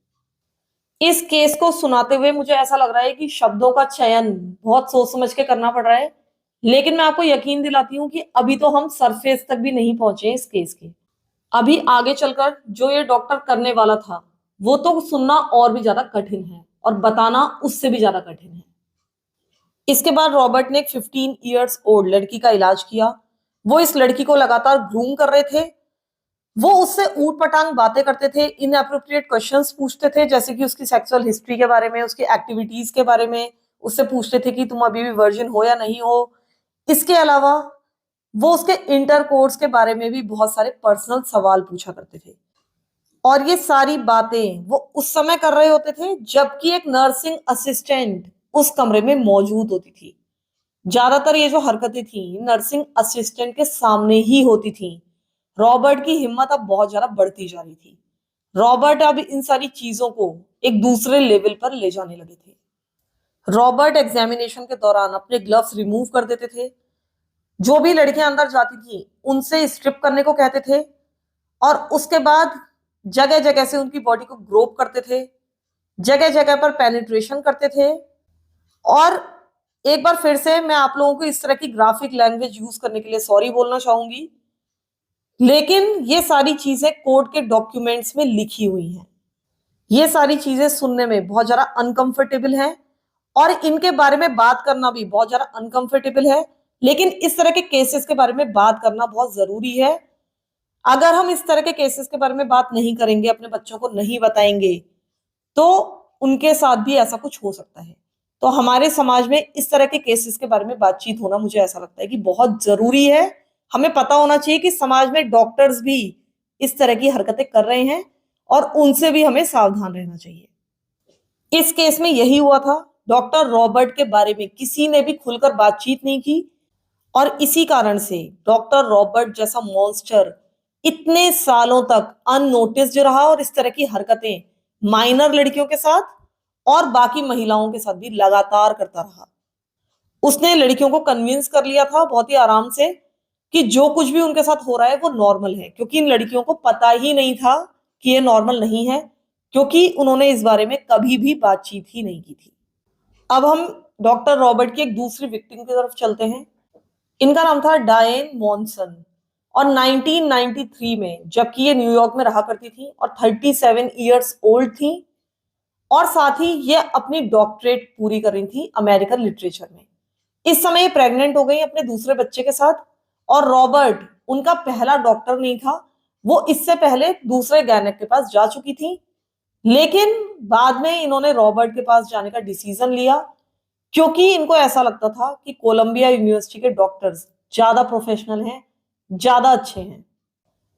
इस केस को सुनाते हुए मुझे ऐसा लग रहा है कि शब्दों का चयन बहुत सोच समझ के करना पड़ रहा है, लेकिन मैं आपको यकीन दिलाती हूँ कि अभी तो हम सरफेस तक भी नहीं पहुंचे इस केस के। अभी आगे चलकर जो ये डॉक्टर करने वाला था वो तो सुनना और भी ज्यादा कठिन है और बताना उससे भी ज्यादा कठिन है। इसके बाद रॉबर्ट ने एक 15 इयर्स ओल्ड लड़की का इलाज किया। वो इस लड़की को लगातार ग्रूम कर रहे थे। वो उससे ऊट पटांग बातें करते थे, इनएप्रोप्रिएट क्वेश्चंस पूछते थे, जैसे कि उसकी सेक्सुअल हिस्ट्री के बारे में, उसकी एक्टिविटीज के बारे में। उससे पूछते थे कि तुम अभी भी वर्जिन हो या नहीं हो। इसके अलावा वो उसके इंटरकोर्स के बारे में भी बहुत सारे पर्सनल सवाल पूछा करते थे, और ये सारी बातें वो उस समय कर रहे होते थे जबकि एक नर्सिंग असिस्टेंट उस कमरे में मौजूद होती थी। ज्यादातर ये जो हरकतें थी नर्सिंग असिस्टेंट के सामने ही होती थी। रॉबर्ट की हिम्मत अब बहुत ज्यादा बढ़ती जा रही थी। रॉबर्ट अब इन सारी चीजों को एक दूसरे लेवल पर ले जाने लगे थे। रॉबर्ट एग्जामिनेशन के दौरान अपने ग्लव्स रिमूव कर देते थे। जो भी लड़कियां अंदर जाती थी उनसे स्ट्रिप करने को कहते थे, और उसके बाद जगह जगह से उनकी बॉडी को ग्रोप करते थे, जगह जगह पर पेनिट्रेशन करते थे। और एक बार फिर से मैं आप लोगों को इस तरह की ग्राफिक लैंग्वेज यूज करने के लिए सॉरी बोलना चाहूंगी, लेकिन ये सारी चीजें कोर्ट के डॉक्यूमेंट्स में लिखी हुई हैं। ये सारी चीजें सुनने में बहुत ज्यादा अनकंफर्टेबल है और इनके बारे में बात करना भी बहुत ज्यादा अनकंफर्टेबल है, लेकिन इस तरह के केसेस के बारे में बात करना बहुत जरूरी है। अगर हम इस तरह के केसेस के बारे में बात नहीं करेंगे, अपने बच्चों को नहीं बताएंगे, तो उनके साथ भी ऐसा कुछ हो सकता है। तो हमारे समाज में इस तरह के केसेस के बारे में बातचीत होना मुझे ऐसा लगता है कि बहुत जरूरी है। हमें पता होना चाहिए कि समाज में डॉक्टर्स भी इस तरह की हरकतें कर रहे हैं, और उनसे भी हमें सावधान रहना चाहिए। इस केस में यही हुआ था। डॉक्टर रॉबर्ट के बारे में किसी ने भी खुलकर बातचीत नहीं की और इसी कारण से डॉक्टर रॉबर्ट जैसा मॉन्स्टर इतने सालों तक अननोटिस्ड रहा और इस तरह की हरकतें माइनर लड़कियों के साथ और बाकी महिलाओं के साथ भी लगातार करता रहा। उसने लड़कियों को कन्विंस कर लिया था बहुत ही आराम से कि जो कुछ भी उनके साथ हो रहा है वो नॉर्मल है, क्योंकि इन लड़कियों को पता ही नहीं था कि ये नॉर्मल नहीं है, क्योंकि उन्होंने इस बारे में कभी भी बातचीत ही नहीं की थी। अब हम डॉक्टर रॉबर्ट की एक दूसरी विक्टिम की तरफ चलते हैं। इनका नाम था डायन मॉनसन और 1993 में, जबकि ये न्यूयॉर्क में रहा करती थी और 37 इयर्स ओल्ड थी और साथ ही ये अपनी डॉक्टरेट पूरी कर रही थी अमेरिकन लिटरेचर में। इस समय ये प्रेग्नेंट हो गई अपने दूसरे बच्चे के साथ और रॉबर्ट उनका पहला डॉक्टर नहीं था, वो इससे पहले दूसरे गायनेक के पास जा चुकी थी। लेकिन बाद में इन्होंने रॉबर्ट के पास जाने का डिसीजन लिया, क्योंकि इनको ऐसा लगता था कि कोलंबिया यूनिवर्सिटी के डॉक्टर्स ज्यादा प्रोफेशनल हैं, ज्यादा अच्छे हैं।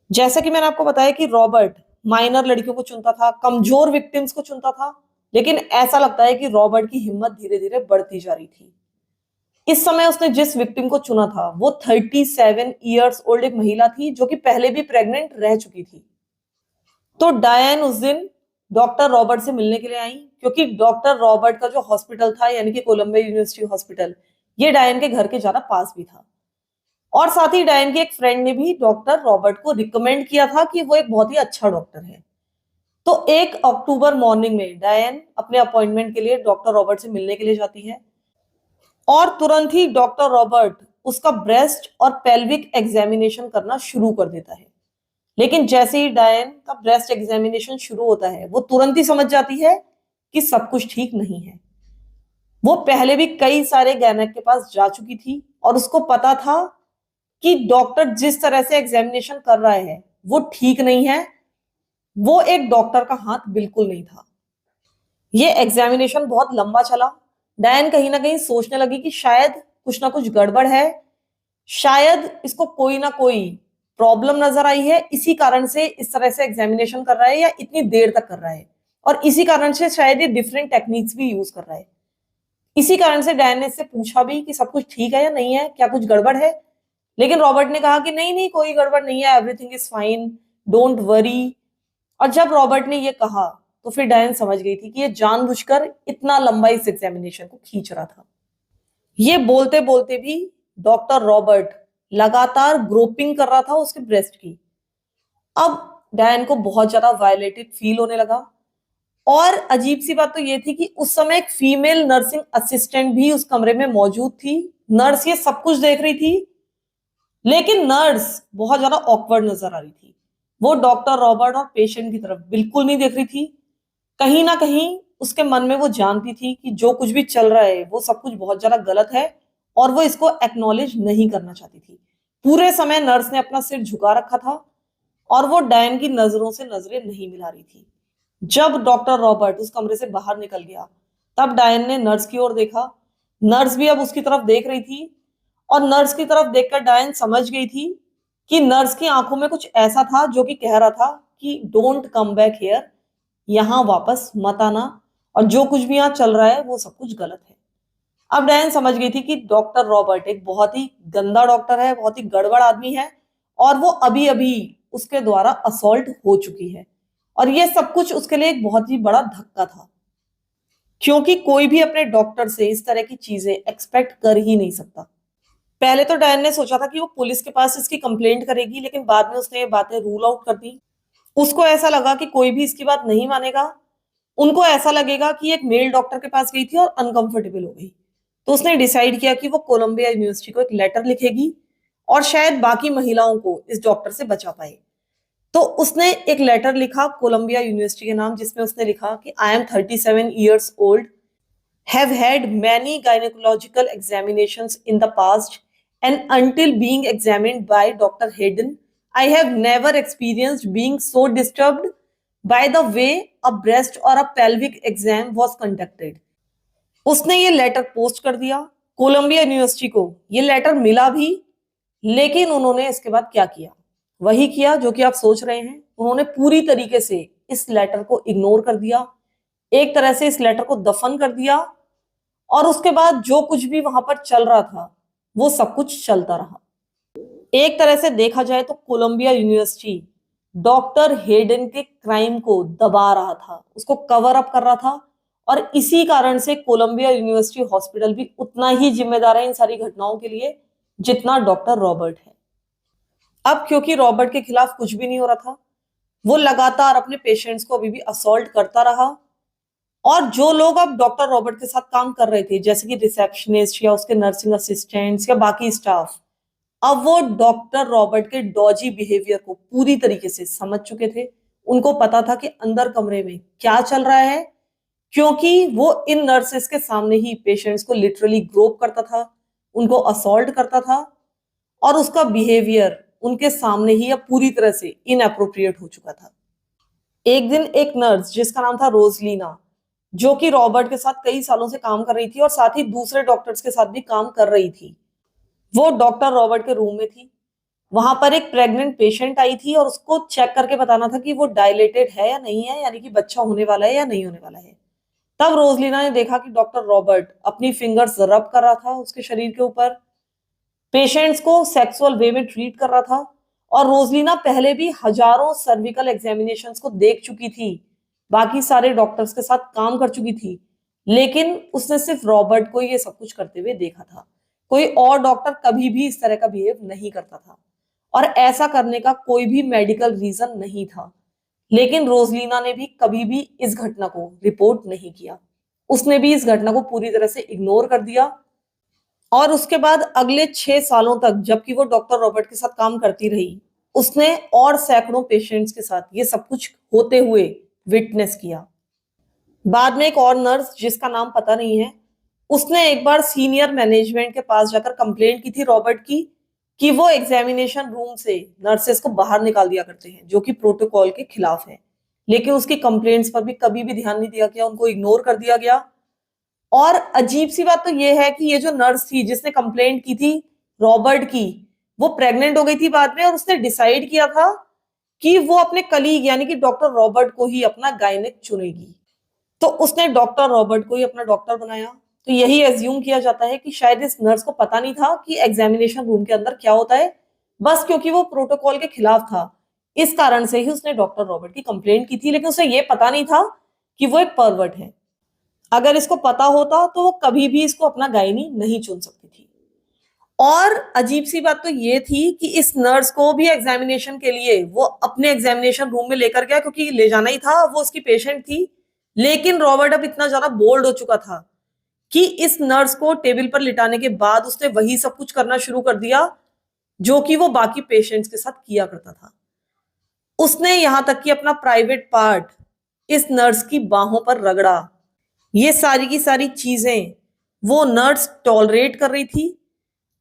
जैसे कि मैंने आपको बताया कि रॉबर्ट माइनर लड़कियों को चुनता था, कमजोर विक्टिम्स को चुनता था, लेकिन ऐसा लगता है कि रॉबर्ट की हिम्मत धीरे धीरे बढ़ती जा रही थी। इस समय उसने जिस विक्टिम को चुना था वो 37 इयर्स ओल्ड एक महिला थी, जो कि पहले भी प्रेग्नेंट रह चुकी थी। तो डायन उस दिन डॉक्टर रॉबर्ट से मिलने के लिए आई, क्योंकि डॉक्टर रॉबर्ट का जो हॉस्पिटल था यानी कि कोलंबिया यूनिवर्सिटी हॉस्पिटल, ये डायन के घर के ज्यादा पास भी था। और साथ ही डायन की एक फ्रेंड ने भी डॉक्टर रॉबर्ट को रिकमेंड किया था कि वो एक बहुत ही अच्छा डॉक्टर है। तो 1 अक्टूबर मॉर्निंग में डायन अपने अपॉइंटमेंट के लिए डॉक्टर रॉबर्ट से मिलने के लिए जाती है और तुरंत ही डॉक्टर रॉबर्ट उसका ब्रेस्ट और पेल्विक एग्जामिनेशन करना शुरू कर देता है। लेकिन जैसे ही डायन का ब्रेस्ट एग्जामिनेशन शुरू होता है वो तुरंत ही समझ जाती है कि सब कुछ ठीक नहीं है। वो पहले भी कई सारे गायनेक के पास जा चुकी थी और उसको पता था कि डॉक्टर जिस तरह से एग्जामिनेशन कर रहा है वो ठीक नहीं है, वो एक डॉक्टर का हाथ बिल्कुल नहीं था। ये एग्जामिनेशन बहुत लंबा चला। डायन कहीं ना कहीं सोचने लगी कि शायद कुछ ना कुछ गड़बड़ है, शायद इसको कोई ना कोई प्रॉब्लम नजर आई है, इसी कारण से इस तरह से एग्जामिनेशन कर रहा है या इतनी देर तक कर रहा है, और इसी कारण से शायद ये डिफरेंट टेक्निक्स भी यूज कर रहा है। इसी कारण से डायन ने इससे पूछा भी कि सब कुछ ठीक है या नहीं है, क्या कुछ गड़बड़ है। लेकिन रॉबर्ट ने कहा कि नहीं नहीं, कोई गड़बड़ नहीं है, everything is fine, don't worry. और जब रॉबर्ट ने ये कहा तो फिर डायन समझ गई थी कि ये जानबूझकर इतना लंबा इस एग्जामिनेशन को खींच रहा था। ये बोलते बोलते भी डॉक्टर रॉबर्ट लगातार ग्रोपिंग कर रहा था उसके ब्रेस्ट की। अब डायन को बहुत ज्यादा वायलेटेड फील होने लगा और अजीब सी बात तो ये थी कि उस समय एक फीमेल नर्सिंग असिस्टेंट भी उस कमरे में मौजूद थी। नर्स ये सब कुछ देख रही थी, लेकिन नर्स बहुत ज्यादा ऑकवर्ड नजर आ रही थी। वो डॉक्टर रॉबर्ट और पेशेंट की तरफ बिल्कुल नहीं देख रही थी। कहीं ना कहीं उसके मन में वो जानती थी कि जो कुछ भी चल रहा है वो सब कुछ बहुत ज्यादा गलत है और वो इसको एक्नॉलेज नहीं करना चाहती थी। पूरे समय नर्स ने अपना सिर झुका रखा था और वो डायन की नजरों से नजरें नहीं मिला रही थी। जब डॉक्टर रॉबर्ट उस कमरे से बाहर निकल गया तब डायन ने नर्स की ओर देखा। नर्स भी अब उसकी तरफ देख रही थी और नर्स की तरफ देखकर डायन समझ गई थी कि नर्स की आंखों में कुछ ऐसा था जो कि कह रहा था कि डोंट कम बैक हियर, यहां वापस मत आना, और जो कुछ भी यहाँ चल रहा है वो सब कुछ गलत है। अब डायन समझ गई थी कि डॉक्टर रॉबर्ट एक बहुत ही गंदा डॉक्टर है, बहुत ही गड़बड़ आदमी है और वो अभी अभी उसके द्वारा असॉल्ट हो चुकी है। और ये सब कुछ उसके लिए एक बहुत ही बड़ा धक्का था, क्योंकि कोई भी अपने डॉक्टर से इस तरह की चीजें एक्सपेक्ट कर ही नहीं सकता। पहले तो डायन ने सोचा था कि वो पुलिस के पास इसकी कंप्लेंट करेगी, लेकिन बाद में उसने ये बातें रूल आउट कर दी। उसको ऐसा लगा कि कोई भी इसकी बात नहीं मानेगा। उनको ऐसा लगेगा कि एक मेल डॉक्टर के पास गई थी और अनकंफर्टेबल हो गई। तो उसने डिसाइड किया कि वो कोलंबिया यूनिवर्सिटी को एक लेटर लिखेगी और शायद बाकी महिलाओं को इस डॉक्टर से बचा पाए। तो उसने एक लेटर लिखा कोलंबिया यूनिवर्सिटी के नाम, जिसमें उसने लिखा कि I am 37 years old, have had many gynaecological examinations in the past and until being examined by Dr. Hayden, I have never experienced being so disturbed by the way a breast or a pelvic exam was conducted. उसने ये letter post कर दिया Colombia university को। ये letter मिला भी, लेकिन उन्होंने इसके बाद क्या किया, वही किया जो कि आप सोच रहे हैं। उन्होंने पूरी तरीके से इस लेटर को इग्नोर कर दिया, एक तरह से इस लेटर को दफन कर दिया, और उसके बाद जो कुछ भी वहां पर चल रहा था वो सब कुछ चलता रहा। एक तरह से देखा जाए तो कोलंबिया यूनिवर्सिटी डॉक्टर हेडन के क्राइम को दबा रहा था, उसको कवर अप कर रहा था, और इसी कारण से कोलंबिया यूनिवर्सिटी हॉस्पिटल भी उतना ही जिम्मेदार है इन सारी घटनाओं के लिए जितना डॉक्टर रॉबर्ट है। अब क्योंकि रॉबर्ट के खिलाफ कुछ भी नहीं हो रहा था, वो लगातार अपने पेशेंट्स को अभी भी असॉल्ट करता रहा, और जो लोग अब डॉक्टर रॉबर्ट के साथ काम कर रहे थे, जैसे कि रिसेप्शनिस्ट या उसके नर्सिंग असिस्टेंट्स या बाकी स्टाफ, अब वो डॉक्टर रॉबर्ट के डॉजी बिहेवियर को पूरी तरीके से समझ चुके थे। उनको पता था कि अंदर कमरे में क्या चल रहा है, क्योंकि वो इन नर्सेस के सामने ही पेशेंट्स को लिटरली ग्रोप करता था, उनको असॉल्ट करता था, और उसका बिहेवियर उनके सामने ही अब पूरी तरह से इनअप्रोप्रिएट हो चुका था। एक दिन एक नर्स जिसका नाम था रोजलीना, जो कि रॉबर्ट के साथ कई सालों से काम कर रही थी और साथ ही दूसरे डॉक्टर्स के साथ भी काम कर रही थी, वो डॉक्टर रॉबर्ट के रूम में थी। वहां पर एक प्रेग्नेंट पेशेंट आई थी और उसको चेक करके बताना था कि वो डायलेटेड है या नहीं है, यानी कि बच्चा होने वाला है या नहीं होने वाला है। तब रोजलीना ने देखा कि डॉक्टर रॉबर्ट अपनी फिंगर्स रब कर रहा था उसके शरीर के ऊपर, पेशेंट्स को सेक्सुअल वे में ट्रीट कर रहा था, और रोजलीना पहले भी हजारों सर्विकल एग्जामिनेशंस को देख चुकी थी, बाकी सारे डॉक्टर्स के साथ काम कर चुकी थी, लेकिन उसने सिर्फ रॉबर्ट को ये सब कुछ करते हुए देखा था। कोई और डॉक्टर कभी भी इस तरह का बिहेव नहीं करता था, और ऐसा करने का कोई भी मेडिकल रीजन नहीं था। लेकिन रोजलीना ने भी कभी भी इस घटना को रिपोर्ट नहीं किया, उसने भी इस घटना को पूरी तरह से इग्नोर कर दिया। और उसके बाद अगले 6 सालों तक जबकि वो डॉक्टर रॉबर्ट के साथ काम करती रही, उसने और सैकड़ों पेशेंट्स के साथ ये सब कुछ होते हुए विटनेस किया। बाद में एक और नर्स जिसका नाम पता नहीं है, उसने एक बार सीनियर मैनेजमेंट के पास जाकर कंप्लेंट की थी रॉबर्ट की कि वो एग्जामिनेशन रूम से नर्सेस को बाहर निकाल दिया करते हैं, जो कि प्रोटोकॉल के खिलाफ है। लेकिन उसकी कंप्लेंट्स पर भी कभी भी ध्यान नहीं दिया गया, उनको इग्नोर कर दिया गया। और अजीब सी बात तो ये है कि ये जो नर्स थी जिसने कंप्लेंट की थी रॉबर्ट की, वो प्रेग्नेंट हो गई थी बाद में, और उसने डिसाइड किया था कि वो अपने कलीग यानी कि डॉक्टर रॉबर्ट को ही अपना गायनेक चुनेगी। तो उसने डॉक्टर रॉबर्ट को ही अपना डॉक्टर बनाया। तो यही एज्यूम किया जाता है कि शायद इस नर्स को पता नहीं था कि एग्जामिनेशन रूम के अंदर क्या होता है, बस क्योंकि वो प्रोटोकॉल के खिलाफ था इस कारण से ही उसने डॉक्टर रॉबर्ट की कंप्लेंट की थी, लेकिन उसे ये पता नहीं था कि वो एक परवर्ट है। अगर इसको पता होता तो वो कभी भी इसको अपना गायनी नहीं चुन सकती थी। और अजीब सी बात तो ये थी कि इस नर्स को भी एग्जामिनेशन के लिए वो अपने एग्जामिनेशन रूम में लेकर गया, क्योंकि ले जाना ही था, वो उसकी पेशेंट थी। लेकिन रॉबर्ट अब इतना ज्यादा बोल्ड हो चुका था कि इस नर्स को टेबल पर लिटाने के बाद उसने वही सब कुछ करना शुरू कर दिया जो कि वो बाकी पेशेंट्स के साथ किया करता था। उसने यहां तक कि अपना प्राइवेट पार्ट इस नर्स की बाहों पर रगड़ा। ये सारी की सारी चीजें वो नर्स टॉलरेट कर रही थी।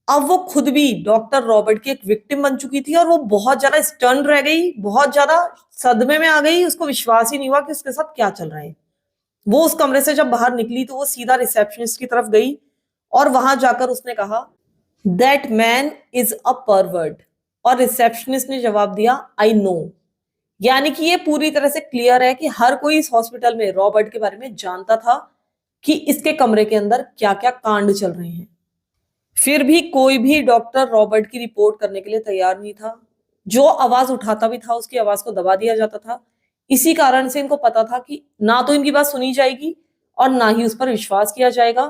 अब वो खुद भी डॉक्टर रॉबर्ट की एक विक्टिम बन चुकी थी, और वो बहुत ज्यादा स्टन रह गई, बहुत ज्यादा सदमे में आ गई। उसको विश्वास ही नहीं हुआ कि उसके साथ क्या चल रहा है। वो उस कमरे से जब बाहर निकली तो वो सीधा रिसेप्शनिस्ट की तरफ गई, और वहां जाकर उसने कहा that man is a pervert. और रिसेप्शनिस्ट ने जवाब दिया आई नो। यानी कि ये पूरी तरह से क्लियर है कि हर कोई इस हॉस्पिटल में रॉबर्ट के बारे में जानता था कि इसके कमरे के अंदर क्या क्या कांड चल रहे हैं। फिर भी कोई भी डॉक्टर रॉबर्ट की रिपोर्ट करने के लिए तैयार नहीं था। जो आवाज उठाता भी था उसकी आवाज को दबा दिया जाता था। इसी कारण से इनको पता था कि ना तो इनकी बात सुनी जाएगी और ना ही उस पर विश्वास किया जाएगा,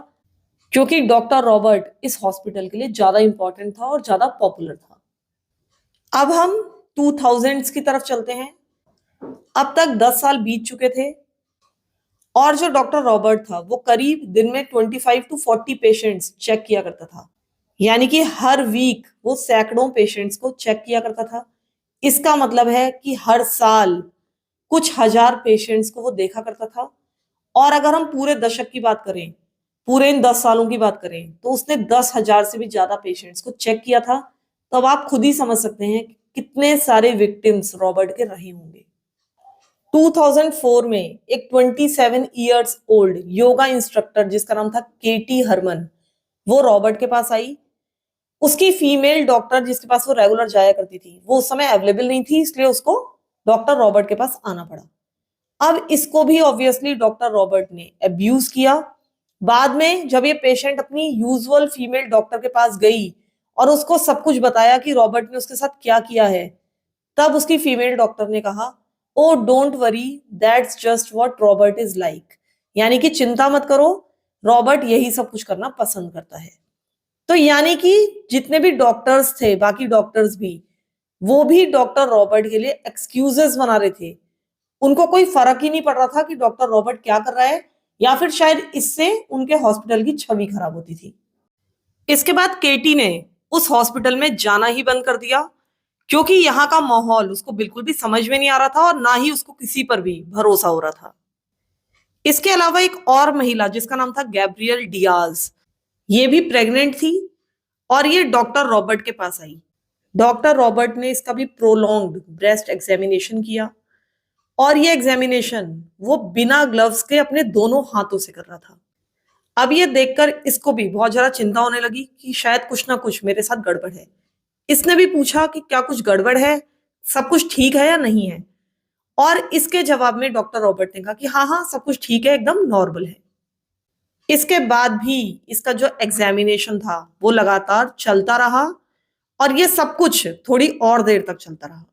क्योंकि डॉक्टर रॉबर्ट इस हॉस्पिटल के लिए ज्यादा इंपॉर्टेंट था और ज्यादा पॉपुलर था। अब हम 2000s की तरफ चलते हैं। अब तक 10 साल बीत चुके थे, और जो डॉक्टर रॉबर्ट था वो करीब दिन में 25 to 40 पेशेंट्स चेक किया करता था। यानी कि हर वीक वो सैकड़ों पेशेंट्स को चेक किया करता था। इसका मतलब है कि हर साल कुछ हजार पेशेंट्स को वो देखा करता था। और अगर हम पूरे दशक की बात करें, पूरे इन 10 सालों की बात करें, तो उसने 10,000 से भी ज्यादा पेशेंट्स को चेक किया था। तो अब आप खुद ही समझ सकते हैं कि कितने सारे विक्टिम्स रॉबर्ट के रहे होंगे। 2004 में एक 27 ईयर्स ओल्ड योगा इंस्ट्रक्टर जिसका नाम था केटी हरमन, वो रॉबर्ट के पास आई। उसकी फीमेल डॉक्टर जिसके पास वो रेगुलर जाया करती थी वो उस समय अवेलेबल नहीं थी, इसलिए उसको डॉक्टर रॉबर्ट के पास आना पड़ा। अब इसको भी ऑब्वियसली डॉक्टर रॉबर्ट ने अब्यूज किया। बाद में जब ये पेशेंट अपनी यूजुअल फीमेल डॉक्टर के पास गई और उसको सब कुछ बताया कि रॉबर्ट ने उसके साथ क्या किया है, तब उसकी फीमेल डॉक्टर ने कहा, oh don't worry, that's just what Robert is like. यानी कि चिंता मत करो, रॉबर्ट यही सब कुछ करना पसंद करता है। तो यानी कि जितने भी डॉक्टर्स थे, बाकी डॉक्टर्स भी, वो भी डॉक्टर रॉबर्ट के लिए एक्सक्यूजेस बना रहे थे। उनको कोई फर्क ही नहीं पड़ रहा था कि डॉक्टर रॉबर्ट क्या कर रहा है, या फिर शायद इससे उनके हॉस्पिटल की छवि खराब होती थी। इसके बाद केटी ने उस हॉस्पिटल में जाना ही बंद कर दिया, क्योंकि यहाँ का माहौल उसको बिल्कुल भी समझ में नहीं आ रहा था और ना ही उसको किसी पर भी भरोसा हो रहा था। इसके अलावा एक और महिला जिसका नाम था गैब्रियल डियाज, ये भी प्रेग्नेंट थी और ये डॉक्टर रॉबर्ट के पास आई। डॉक्टर रॉबर्ट ने इसका भी प्रोलॉन्ग्ड ब्रेस्ट एग्जामिनेशन किया और ये एग्जामिनेशन वो बिना ग्लव्स के अपने दोनों हाथों से कर रहा था। अब ये देखकर इसको भी बहुत ज्यादा चिंता होने लगी कि शायद कुछ ना कुछ मेरे साथ गड़बड़ है। इसने भी पूछा कि क्या कुछ गड़बड़ है, सब कुछ ठीक है या नहीं है। और इसके जवाब में डॉक्टर रॉबर्ट ने कहा कि हाँ हाँ सब कुछ ठीक है, एकदम नॉर्मल है। इसके बाद भी इसका जो एग्जामिनेशन था वो लगातार चलता रहा और ये सब कुछ थोड़ी और देर तक चलता रहा।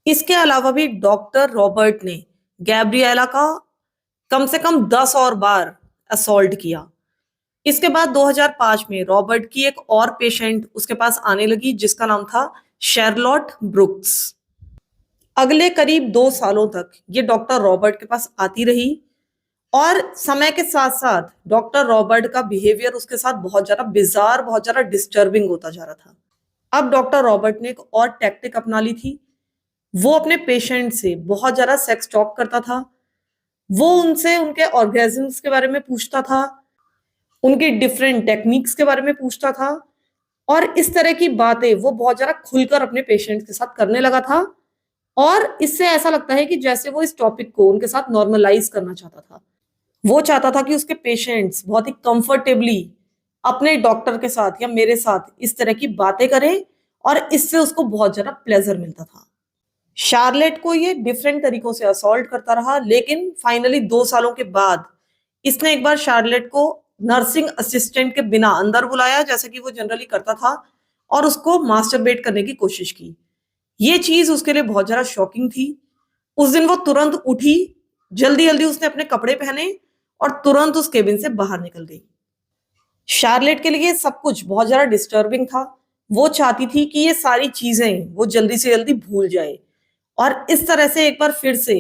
इसके अलावा भी डॉक्टर रॉबर्ट ने गैब्रिएला का कम से कम 10 और बार असॉल्ट किया। इसके बाद 2005 में रॉबर्ट की एक और पेशेंट उसके पास आने लगी जिसका नाम था शर्लॉट ब्रुक्स। अगले करीब 2 सालों तक ये डॉक्टर रॉबर्ट के पास आती रही और समय के साथ साथ डॉक्टर रॉबर्ट का बिहेवियर उसके साथ बहुत ज्यादा बिजार, बहुत ज्यादा डिस्टर्बिंग होता जा रहा था। अब डॉक्टर रॉबर्ट ने एक और टैक्टिक अपना ली थी। वो अपने पेशेंट से बहुत ज्यादा सेक्स टॉक करता था। वो उनसे उनके ऑर्गेजम्स के बारे में पूछता था, उनकी डिफरेंट टेक्निक्स के बारे में पूछता था और इस तरह की बातें वो बहुत ज्यादा खुलकर अपने पेशेंट के साथ करने लगा था। और इससे ऐसा लगता है कि जैसे वो इस टॉपिक को उनके साथ नॉर्मलाइज करना चाहता था। वो चाहता था कि उसके पेशेंट्स बहुत ही कंफर्टेबली अपने डॉक्टर के साथ या मेरे साथ इस तरह की बातें करें और इससे उसको बहुत ज्यादा प्लेजर मिलता था। शार्लेट को ये डिफरेंट तरीकों से असॉल्ट करता रहा, लेकिन फाइनली 2 सालों के बाद इसने एक बार शार्लेट को नर्सिंग असिस्टेंट के बिना अंदर बुलाया, जैसा कि वो जनरली करता था, और उसको मास्टरबेट करने की कोशिश की। ये चीज उसके लिए बहुत ज्यादा शॉकिंग थी। उस दिन वो तुरंत उठी, जल्दी जल्दी उसने अपने कपड़े पहने और तुरंत उस केबिन से बाहर निकल गई। शार्लेट के लिए सब कुछ बहुत ज्यादा डिस्टर्बिंग था। वो चाहती थी कि ये सारी चीजें वो जल्दी से जल्दी भूल जाए और इस तरह से एक बार फिर से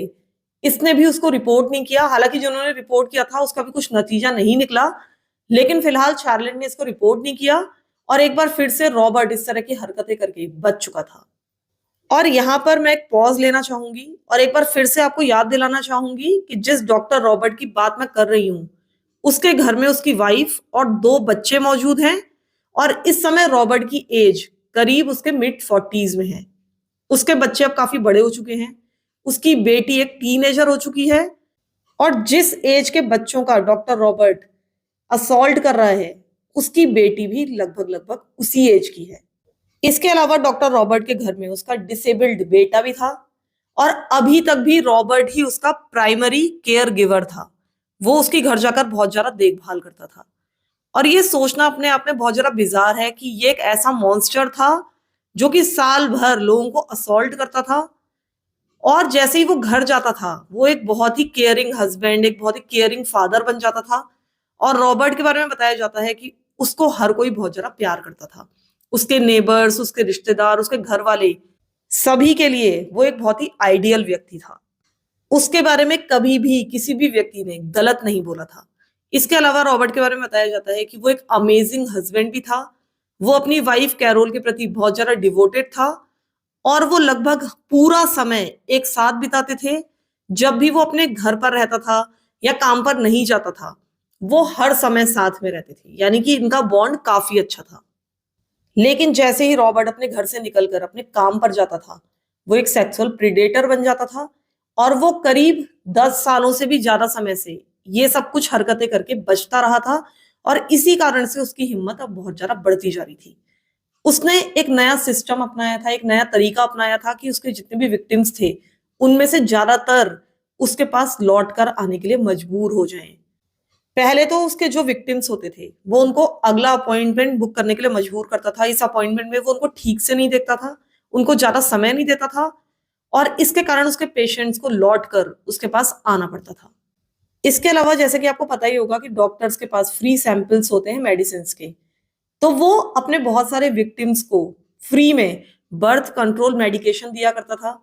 इसने भी उसको रिपोर्ट नहीं किया। हालांकि जिन्होंने रिपोर्ट किया था उसका भी कुछ नतीजा नहीं निकला, लेकिन फिलहाल शार्लेट ने इसको रिपोर्ट नहीं किया और एक बार फिर से रॉबर्ट इस तरह की हरकतें करके बच चुका था। और यहाँ पर मैं एक पॉज लेना चाहूंगी और एक बार फिर से आपको याद दिलाना चाहूंगी कि जिस डॉक्टर रॉबर्ट की बात मैं कर रही हूँ उसके घर में उसकी वाइफ और 2 बच्चे मौजूद हैं और इस समय रॉबर्ट की एज करीब उसके मिड 40s में है। उसके बच्चे अब काफी बड़े हो चुके हैं, उसकी बेटी एक टीनेजर हो चुकी है और जिस एज के बच्चों का डॉक्टर रॉबर्ट असॉल्ट कर रहा है उसकी बेटी भी लगभग लगभग उसी एज की है। इसके अलावा डॉक्टर रॉबर्ट के घर में उसका डिसेबल्ड बेटा भी था और अभी तक भी रॉबर्ट ही उसका प्राइमरी केयर गिवर था। वो उसकी घर जाकर बहुत ज्यादा देखभाल करता था। और ये सोचना अपने आप में बहुत ज्यादा बिजार है कि ये एक ऐसा मॉन्स्टर था जो कि साल भर लोगों को असॉल्ट करता था और जैसे ही वो घर जाता था वो एक बहुत ही केयरिंग हस्बैंड, एक बहुत ही केयरिंग फादर बन जाता था। और रॉबर्ट के बारे में बताया जाता है कि उसको हर कोई बहुत ज्यादा प्यार करता था। उसके नेबर्स, उसके रिश्तेदार, उसके घर वाले, सभी के लिए वो एक बहुत ही आइडियल व्यक्ति था। उसके बारे में कभी भी किसी भी व्यक्ति ने गलत नहीं बोला था। इसके अलावा रॉबर्ट के बारे में बताया जाता है कि वो एक अमेजिंग हस्बैंड भी था। वो अपनी वाइफ कैरोल के प्रति बहुत ज्यादा डिवोटेड था और वो लगभग पूरा समय एक साथ बिताते थे। जब भी वो अपने घर पर रहता था या काम पर नहीं जाता था वो हर समय साथ में रहते थे, यानी कि इनका बॉन्ड काफी अच्छा था। लेकिन जैसे ही रॉबर्ट अपने घर से निकलकर अपने काम पर जाता था वो एक सेक्सुअल प्रीडेटर बन जाता था और वो करीब 10 सालों से भी ज्यादा समय से ये सब कुछ हरकतें करके बचता रहा था और इसी कारण से उसकी हिम्मत अब बहुत ज्यादा बढ़ती जा रही थी। उसने एक नया सिस्टम अपनाया था, एक नया तरीका अपनाया था कि उसके जितने भी विक्टिम्स थे उनमें से ज्यादातर उसके पास लौट कर आने के लिए मजबूर हो जाएं। पहले तो उसके जो विक्टिम्स होते थे वो उनको अगला अपॉइंटमेंट बुक करने के लिए मजबूर करता था। इस अपॉइंटमेंट में वो उनको ठीक से नहीं देखता था, उनको ज्यादा समय नहीं देता था, और इसके कारण उसके पेशेंट्स को लौट कर उसके पास आना पड़ता था। इसके अलावा जैसे कि आपको पता ही होगा कि डॉक्टर्स के पास फ्री सैंपल्स होते हैं मेडिसिन के, तो वो अपने बहुत सारे विक्टिम्स को फ्री में बर्थ कंट्रोल मेडिकेशन दिया करता था।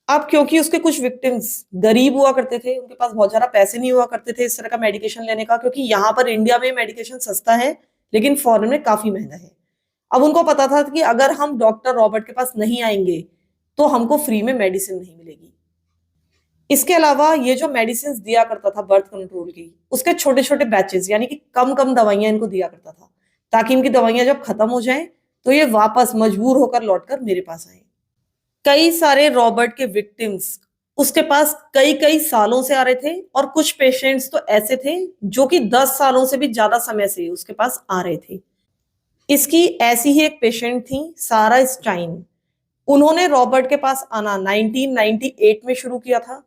अब क्योंकि उसके कुछ विक्टिम्स गरीब हुआ करते थे, उनके पास बहुत ज्यादा पैसे नहीं हुआ करते थे इस तरह का मेडिकेशन लेने का, क्योंकि यहाँ पर इंडिया में मेडिकेशन सस्ता है लेकिन फॉरेन में काफी महंगा है। अब उनको पता था कि अगर हम डॉक्टर रॉबर्ट के पास नहीं आएंगे तो हमको फ्री में मेडिसिन नहीं मिलेगी। इसके अलावा ये जो मेडिसिन दिया करता था बर्थ कंट्रोल की, उसके छोटे छोटे बैचेस यानी कि कम कम दवाइयां इनको दिया करता था, ताकि इनकी दवाइयां जब खत्म हो जाएं तो ये वापस मजबूर होकर लौटकर मेरे पास आए। कई सारे रॉबर्ट के विक्टिम्स उसके पास कई कई सालों से आ रहे थे, और कुछ पेशेंट्स तो ऐसे थे जो कि 10 सालों से भी ज्यादा समय से उसके पास आ रहे थे। इसकी ऐसी ही एक पेशेंट थी, सारा स्टाइन। उन्होंने रॉबर्ट के पास आना 1998 में शुरू किया था,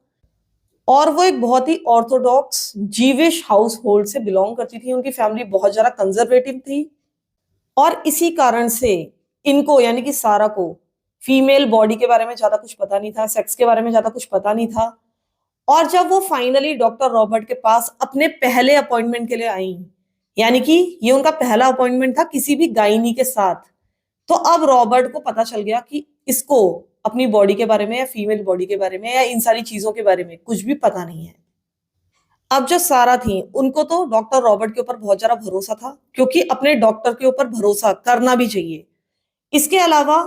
और वो एक बहुत ही ऑर्थोडॉक्स जीविश हाउस होल्ड से बिलोंग करती थी। उनकी फैमिली बहुत ज्यादा कंजर्वेटिव थी, और इसी कारण से इनको यानी कि सारा को फीमेल बॉडी के बारे में ज्यादा कुछ पता नहीं था, सेक्स के बारे में ज्यादा कुछ पता नहीं था। और जब वो फाइनली डॉक्टर रॉबर्ट के पास अपने पहले अपॉइंटमेंट के लिए आई, यानी कि ये उनका पहला अपॉइंटमेंट था किसी भी गायनी के साथ, तो अब रॉबर्ट को पता चल गया कि इसको अपनी बॉडी के बारे में या फीमेल बॉडी के बारे में या इन सारी चीजों के बारे में कुछ भी पता नहीं है। अब जो सारा थी उनको तो डॉक्टर रॉबर्ट के ऊपर बहुत ज्यादा भरोसा था, क्योंकि अपने डॉक्टर के ऊपर भरोसा करना भी चाहिए। इसके अलावा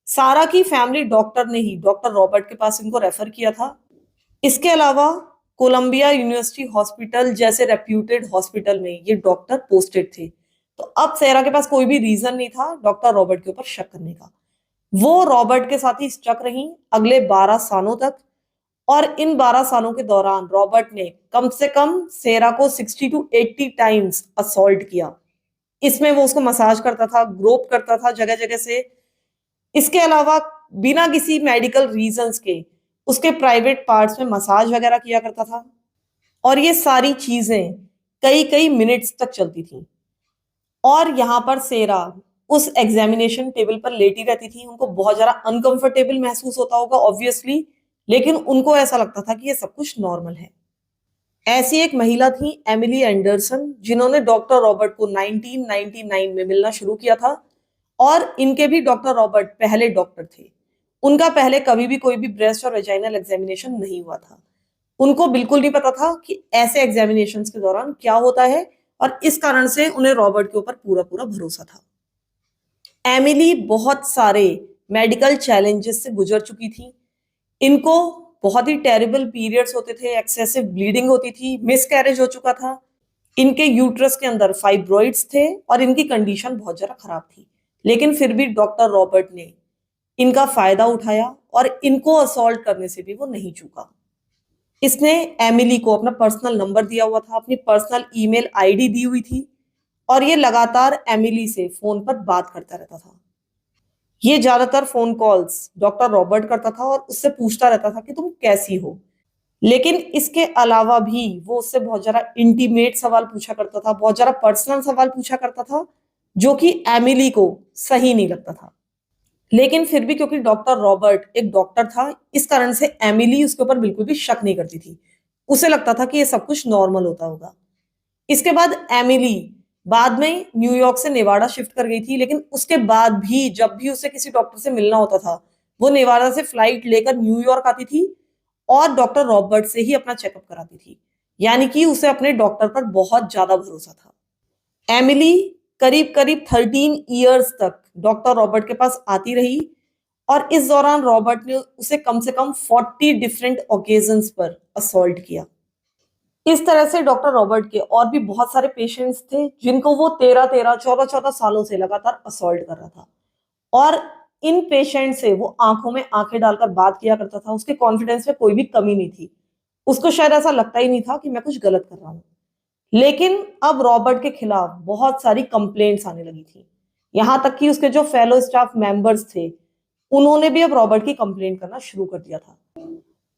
सारा की फैमिली डॉक्टर ने ही डॉक्टर रॉबर्ट के पास इनको रेफर किया था। इसके अलावा कोलंबिया यूनिवर्सिटी हॉस्पिटल जैसे रेप्यूटेड हॉस्पिटल में ये डॉक्टर पोस्टेड थे। तो अब सेरा के पास कोई भी रीजन नहीं था डॉक्टर रॉबर्ट के ऊपर शक करने का। वो रॉबर्ट के साथ ही स्टक रही अगले 12 सालों तक, और इन 12 सालों के दौरान रॉबर्ट ने कम से कम सेरा को 60 to 80 टाइम्स असॉल्ट किया। इसमें वो उसको मसाज करता था, ग्रोप करता था जगह जगह से। इसके अलावा बिना किसी मेडिकल रीजंस के उसके प्राइवेट पार्ट्स में मसाज वगैरह किया करता था, और ये सारी चीजें कई कई मिनट्स तक चलती थी। और यहाँ पर सेरा उस एग्जामिनेशन टेबल पर लेटी रहती थी। उनको बहुत ज्यादा अनकंफर्टेबल महसूस होता होगा ऑब्वियसली, लेकिन उनको ऐसा लगता था कि ये सब कुछ नॉर्मल है। ऐसी एक महिला थी एमिली एंडरसन, जिन्होंने डॉक्टर रॉबर्ट को 1999 में मिलना शुरू किया था, और इनके भी डॉक्टर रॉबर्ट पहले डॉक्टर थे। उनका पहले कभी भी कोई भी ब्रेस्ट और वेजाइनल एग्जामिनेशन नहीं हुआ था। उनको बिल्कुल नहीं पता था कि ऐसे एग्जामिनेशंस के दौरान क्या होता है, और इस कारण से उन्हें रॉबर्ट के ऊपर पूरा पूरा भरोसा था। एमिली बहुत सारे मेडिकल चैलेंजेस से गुजर चुकी थी। इनको बहुत ही टेरिबल पीरियड्स होते थे, एक्सेसिव ब्लीडिंग होती थी, मिसकैरेज हो चुका था, इनके यूट्रस के अंदर फाइब्रॉइड्स थे, और इनकी कंडीशन बहुत ज्यादा खराब थी। लेकिन फिर भी डॉक्टर रॉबर्ट ने इनका फायदा उठाया, और इनको असॉल्ट करने से भी वो नहीं चूका। इसने एमिली को अपना पर्सनल नंबर दिया हुआ था, अपनी पर्सनल ईमेल आईडी दी हुई थी, और ये लगातार एमिली से फोन पर बात करता रहता था। ये ज्यादातर फोन कॉल्स डॉक्टर रॉबर्ट करता था और उससे पूछता रहता था कि तुम कैसी हो। लेकिन इसके अलावा भी वो उससे बहुत ज्यादा इंटीमेट सवाल पूछा करता था, बहुत ज्यादा पर्सनल सवाल पूछा करता था, जो कि एमिली को सही नहीं लगता था। लेकिन फिर भी क्योंकि डॉक्टर रॉबर्ट एक डॉक्टर था, इस कारण से एमिली उसके ऊपर बिल्कुल भी शक नहीं करती थी। उसे लगता था कि ये सब कुछ नॉर्मल होता होगा। इसके बाद एमिली बाद में न्यूयॉर्क से नेवाडा शिफ्ट कर गई थी, लेकिन उसके बाद भी जब भी उसे किसी डॉक्टर से मिलना होता था, वो नेवाडा से फ्लाइट लेकर न्यूयॉर्क आती थी और डॉक्टर रॉबर्ट से ही अपना चेकअप कराती थी। यानी कि उसे अपने डॉक्टर पर बहुत ज्यादा भरोसा था। एमिली करीब करीब 13 इयर्स तक डॉक्टर रॉबर्ट के पास आती रही, और इस दौरान रॉबर्ट ने उसे कम से कम 40 डिफरेंट ओकेजन्स पर असॉल्ट किया। इस तरह से डॉक्टर रॉबर्ट के और भी बहुत सारे पेशेंट्स थे जिनको वो 13-13, 14-14 सालों से लगातार असॉल्ट कर रहा था, और इन पेशेंट से वो आंखों में आंखें डालकर बात किया करता था। उसके कॉन्फिडेंस में कोई भी कमी नहीं थी। उसको शायद ऐसा लगता ही नहीं था कि मैं कुछ गलत कर रहा हूं। लेकिन अब रॉबर्ट के खिलाफ बहुत सारी कंप्लेंट्स आने लगी थी। यहां तक कि उसके जो फेलो स्टाफ मेंबर्स थे, उन्होंने भी अब रॉबर्ट की कंप्लेंट करना शुरू कर दिया था।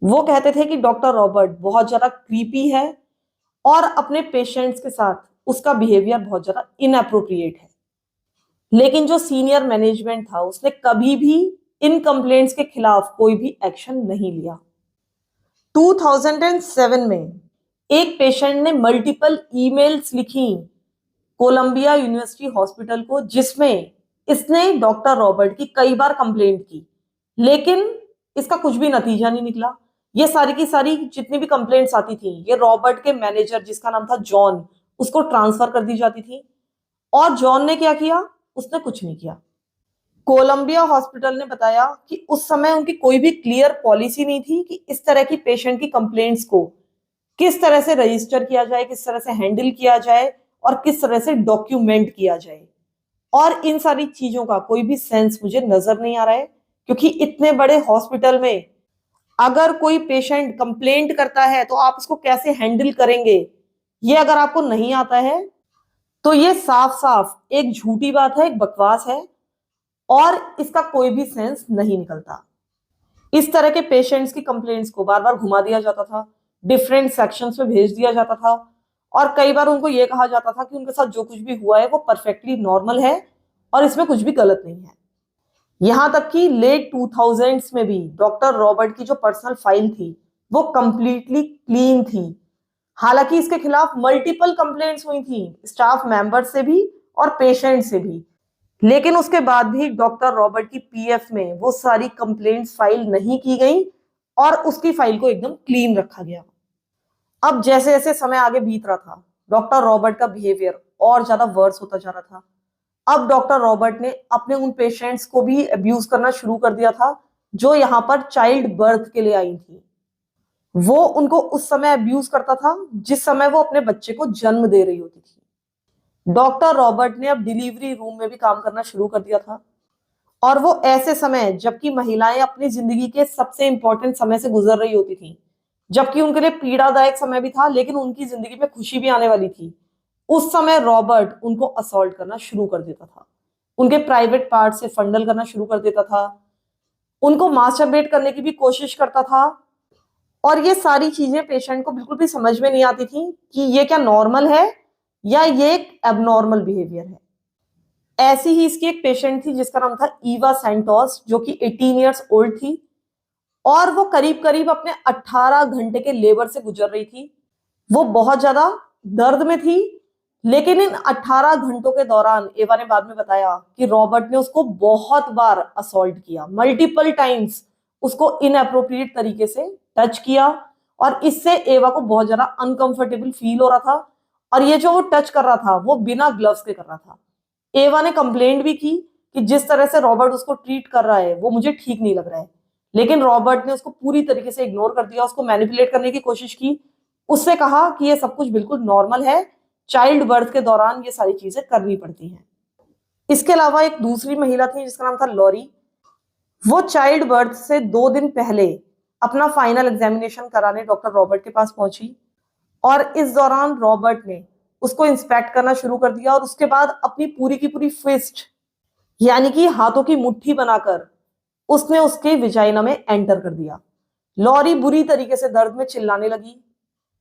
वो कहते थे कि डॉक्टर रॉबर्ट बहुत ज्यादा क्रीपी है और अपने पेशेंट्स के साथ उसका बिहेवियर बहुत ज्यादा इनअप्रोप्रिएट है। लेकिन जो सीनियर मैनेजमेंट था उसने कभी भी इन कंप्लेंट्स के खिलाफ कोई भी एक्शन नहीं लिया। 2007 में एक पेशेंट ने मल्टीपल ईमेल्स लिखी कोलंबिया यूनिवर्सिटी हॉस्पिटल को, जिसमें इसने डॉक्टर रॉबर्ट की कई बार कंप्लेंट की, लेकिन इसका कुछ भी नतीजा नहीं निकला। ये सारी की सारी जितनी भी कंप्लेंट्स आती थी ये रॉबर्ट के मैनेजर जिसका नाम था जॉन, उसको ट्रांसफर कर दी जाती थी। और जॉन ने क्या किया? उसने कुछ नहीं किया। कोलंबिया हॉस्पिटल ने बताया कि उस समय उनकी कोई भी क्लियर पॉलिसी नहीं थी कि इस तरह की पेशेंट की कंप्लेंट्स को किस तरह से रजिस्टर किया जाए, किस तरह से हैंडल किया जाए और किस तरह से डॉक्यूमेंट किया जाए। और इन सारी चीजों का कोई भी सेंस मुझे नजर नहीं आ रहा है, क्योंकि इतने बड़े हॉस्पिटल में अगर कोई पेशेंट कंप्लेंट करता है तो आप उसको कैसे हैंडल करेंगे, ये अगर आपको नहीं आता है तो ये साफ साफ एक झूठी बात है, एक बकवास है और इसका कोई भी सेंस नहीं निकलता। इस तरह के पेशेंट्स की कंप्लेंट्स को बार बार घुमा दिया जाता था, डिफरेंट सेक्शंस में भेज दिया जाता था और कई बार उनको यह कहा जाता था कि उनके साथ जो कुछ भी हुआ है वो परफेक्टली नॉर्मल है और इसमें कुछ भी गलत नहीं है। यहां तक कि लेट 2000s में भी डॉक्टर रॉबर्ट की जो पर्सनल फाइल थी वो कंप्लीटली क्लीन थी। हालांकि इसके खिलाफ मल्टीपल कंप्लेंट्स हुई थी स्टाफ मेंबर से भी और पेशेंट से भी, लेकिन उसके बाद भी डॉक्टर रॉबर्ट की पीएफ में वो सारी कंप्लेंट्स फाइल नहीं की गई और उसकी फाइल को एकदम क्लीन रखा गया। अब जैसे जैसे समय आगे बीत रहा था डॉक्टर रॉबर्ट का बिहेवियर और ज्यादा वर्स होता जा रहा था। अब डॉक्टर रॉबर्ट ने अपने उन पेशेंट्स को भी अब्यूज करना शुरू कर दिया था जो यहाँ पर चाइल्ड बर्थ के लिए आई थी। वो उनको उस समय अब्यूज करता था जिस समय वो अपने बच्चे को जन्म दे रही होती थी। डॉक्टर रॉबर्ट ने अब डिलीवरी रूम में भी काम करना शुरू कर दिया था और वो ऐसे समय जबकि महिलाएं अपनी जिंदगी के सबसे इंपॉर्टेंट समय से गुजर रही होती थी, जबकि उनके लिए पीड़ादायक समय भी था लेकिन उनकी जिंदगी में खुशी भी आने वाली थी, उस समय रॉबर्ट उनको असॉल्ट करना शुरू कर देता था, उनके प्राइवेट पार्ट से फंडल करना शुरू कर देता था, उनको मास्टरबेट करने की भी कोशिश करता था। और ये सारी चीजें पेशेंट को बिल्कुल भी समझ में नहीं आती थी कि ये क्या नॉर्मल है या ये एक एबनॉर्मल बिहेवियर है। ऐसी ही इसकी एक पेशेंट थी जिसका नाम था ईवा सैंटोस, जो कि 18 इयर्स ओल्ड थी और वो करीब करीब अपने 18 घंटे के लेबर से गुजर रही थी। वो बहुत ज्यादा दर्द में थी, लेकिन इन 18 घंटों के दौरान एवा ने बाद में बताया कि रॉबर्ट ने उसको बहुत बार असॉल्ट किया, मल्टीपल टाइम्स उसको इनअप्रोप्रिएट तरीके से टच किया और इससे एवा को बहुत ज्यादा अनकंफर्टेबल फील हो रहा था। और ये जो वो टच कर रहा था वो बिना ग्लव्स के कर रहा था। एवा ने कंप्लेंट भी की कि जिस तरह से रॉबर्ट उसको ट्रीट कर रहा है वो मुझे ठीक नहीं लग रहा है, लेकिन रॉबर्ट ने उसको पूरी तरीके से इग्नोर कर दिया, उसको मैनिपुलेट करने की कोशिश की, उससे कहा कि ये सब कुछ बिल्कुल नॉर्मल है, चाइल्ड बर्थ के दौरान ये सारी चीजें करनी पड़ती हैं। इसके अलावा एक दूसरी महिला थी जिसका नाम था लॉरी। वो चाइल्ड बर्थ से 2 दिन पहले अपना फाइनल एग्जामिनेशन कराने डॉक्टर रॉबर्ट के पास पहुंची और इस दौरान रॉबर्ट ने उसको इंस्पेक्ट करना शुरू कर दिया और उसके बाद अपनी पूरी की पूरी फिस्ट यानी कि हाथों की मुट्ठी बनाकर उसने उसके विजाइना में एंटर कर दिया। लॉरी बुरी तरीके से दर्द में चिल्लाने लगी।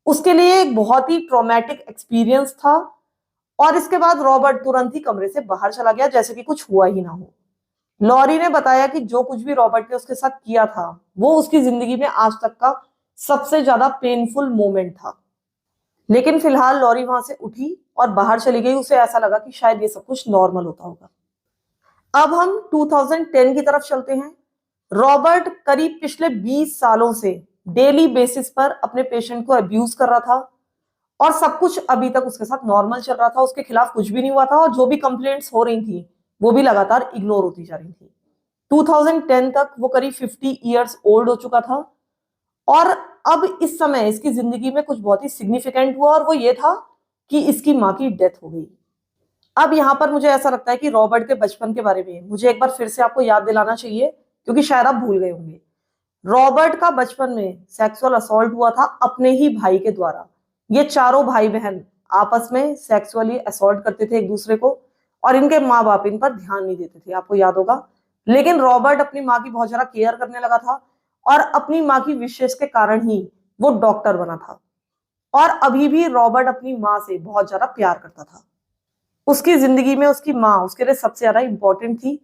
उसके लिए एक बहुत ही ट्रॉमेटिक एक्सपीरियंस था और इसके बाद रॉबर्ट तुरंत ही कमरे से बाहर चला गया जैसे कि कुछ हुआ ही ना हो। लॉरी ने बताया कि जो कुछ भी रॉबर्ट ने उसके साथ किया था वो उसकी जिंदगी में आज तक का सबसे ज्यादा पेनफुल मोमेंट था। लेकिन फिलहाल लॉरी वहां से उठी और बाहर चली गई। उसे ऐसा लगा कि शायद ये सब कुछ नॉर्मल होता होगा। अब हम 2010 की तरफ चलते हैं। रॉबर्ट करीब पिछले 20 सालों से डेली बेसिस पर अपने पेशेंट को अब्यूज कर रहा था और सब कुछ अभी तक उसके साथ नॉर्मल चल रहा था, उसके खिलाफ कुछ भी नहीं हुआ था और जो भी कंप्लेंट्स हो रही थी वो भी लगातार इग्नोर होती जा रही थी। 2010 तक वो करीब 50 इयर्स ओल्ड हो चुका था और अब इस समय इसकी जिंदगी में कुछ बहुत ही सिग्निफिकेंट हुआ और वो ये था कि इसकी माँ की डेथ हो गई। अब यहां पर मुझे ऐसा लगता है कि रॉबर्ट के बचपन के बारे में मुझे एक बार फिर से आपको याद दिलाना चाहिए, क्योंकि शायद आप भूल गए होंगे। रॉबर्ट का बचपन में सेक्सुअल असॉल्ट हुआ था अपने ही भाई के द्वारा। ये चारों भाई बहन आपस में सेक्सुअली असॉल्ट करते थे एक दूसरे को और इनके माँ बाप इन पर ध्यान नहीं देते थे, आपको याद होगा। लेकिन रॉबर्ट अपनी माँ की बहुत ज्यादा केयर करने लगा था और अपनी माँ की विशेष के कारण ही वो डॉक्टर बना था। और अभी भी रॉबर्ट अपनी माँ से बहुत ज्यादा प्यार करता था। उसकी जिंदगी में उसकी माँ उसके लिए सबसे ज्यादा इंपॉर्टेंट थी।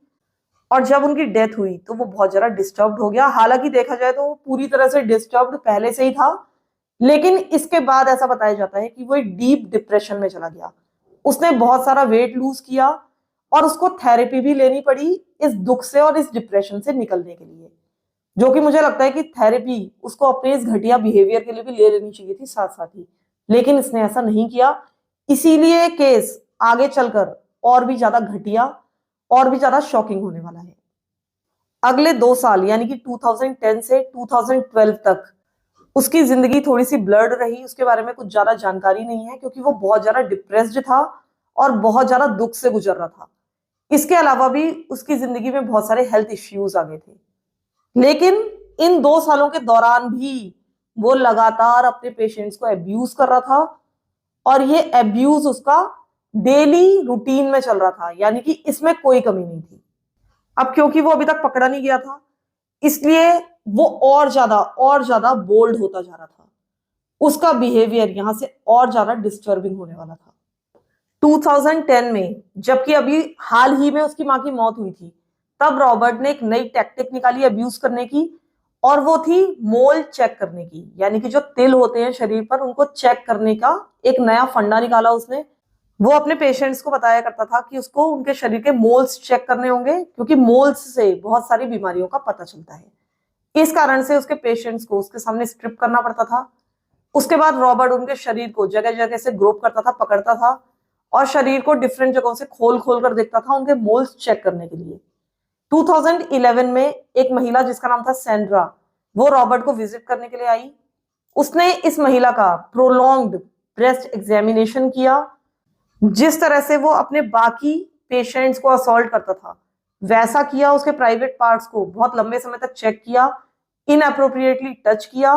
और जब उनकी डेथ हुई तो वो बहुत ज्यादा डिस्टर्ब्ड हो गया। हालांकि देखा जाए तो वो पूरी तरह से डिस्टर्ब्ड पहले से ही था, लेकिन इसके बाद ऐसा बताया जाता है कि वो एक डीप डिप्रेशन में चला गया। उसने बहुत सारा वेट लूज किया और उसको थेरेपी भी लेनी पड़ी इस दुख से और इस डिप्रेशन से निकलने के लिए, जो कि मुझे लगता है कि थेरेपी उसको अपने इस घटिया बिहेवियर के लिए भी ले लेनी चाहिए थी साथ साथ ही, लेकिन इसने ऐसा नहीं किया। इसीलिए केस आगे चलकर और भी ज्यादा घटिया और भी ज्यादा शॉकिंग होने वाला है। अगले 2 साल यानी कि 2010 से 2012 तक उसकी जिंदगी थोड़ी सी ब्लर्ड रही। उसके बारे में कुछ ज्यादा जानकारी नहीं है क्योंकि वो बहुत ज्यादा डिप्रेस्ड था और बहुत ज्यादा दुख से गुजर रहा था। इसके अलावा भी उसकी जिंदगी में बहुत सारे हेल्थ इश्यूज आ गए थे। लेकिन इन 2 सालों के दौरान भी वो लगातार अपने पेशेंट्स को अब्यूज कर रहा था और ये अब्यूज उसका डेली रूटीन में चल रहा था, यानी कि इसमें कोई कमी नहीं थी। अब क्योंकि वो अभी तक पकड़ा नहीं गया था, इसलिए वो और ज्यादा बोल्ड होता जा रहा था। उसका बिहेवियर यहां से और ज्यादा डिस्टर्बिंग होने वाला था। 2010 में, जबकि अभी हाल ही में उसकी मां की मौत हुई थी, तब रॉबर्ट ने एक नई टैक्टिक निकाली अब्यूज करने की, और वो थी मोल चेक करने की। यानी कि जो तिल होते हैं शरीर पर उनको चेक करने का एक नया फंडा निकाला उसने। वो अपने पेशेंट्स को बताया करता था कि उसको उनके शरीर के मोल्स चेक करने होंगे, क्योंकि मोल्स से बहुत सारी बीमारियों का पता चलता है। इस कारण से उसके पेशेंट्स को उसके सामने स्ट्रिप करना पड़ता था। उसके बाद रॉबर्ट उनके शरीर को जगह जगह से ग्रोप करता था, पकड़ता था और शरीर को डिफरेंट जगहों से खोल खोल कर देखता था उनके मोल्स चेक करने के लिए। 2011 में एक महिला जिसका नाम था सैंड्रा, वो रॉबर्ट को विजिट करने के लिए आई। उसने इस महिला का प्रोलॉन्ग्ड ब्रेस्ट एग्जामिनेशन किया। जिस तरह से वो अपने बाकी पेशेंट्स को असॉल्ट करता था वैसा किया। उसके प्राइवेट पार्ट्स को बहुत लंबे समय तक चेक किया, इनअप्रोप्रिएटली टच किया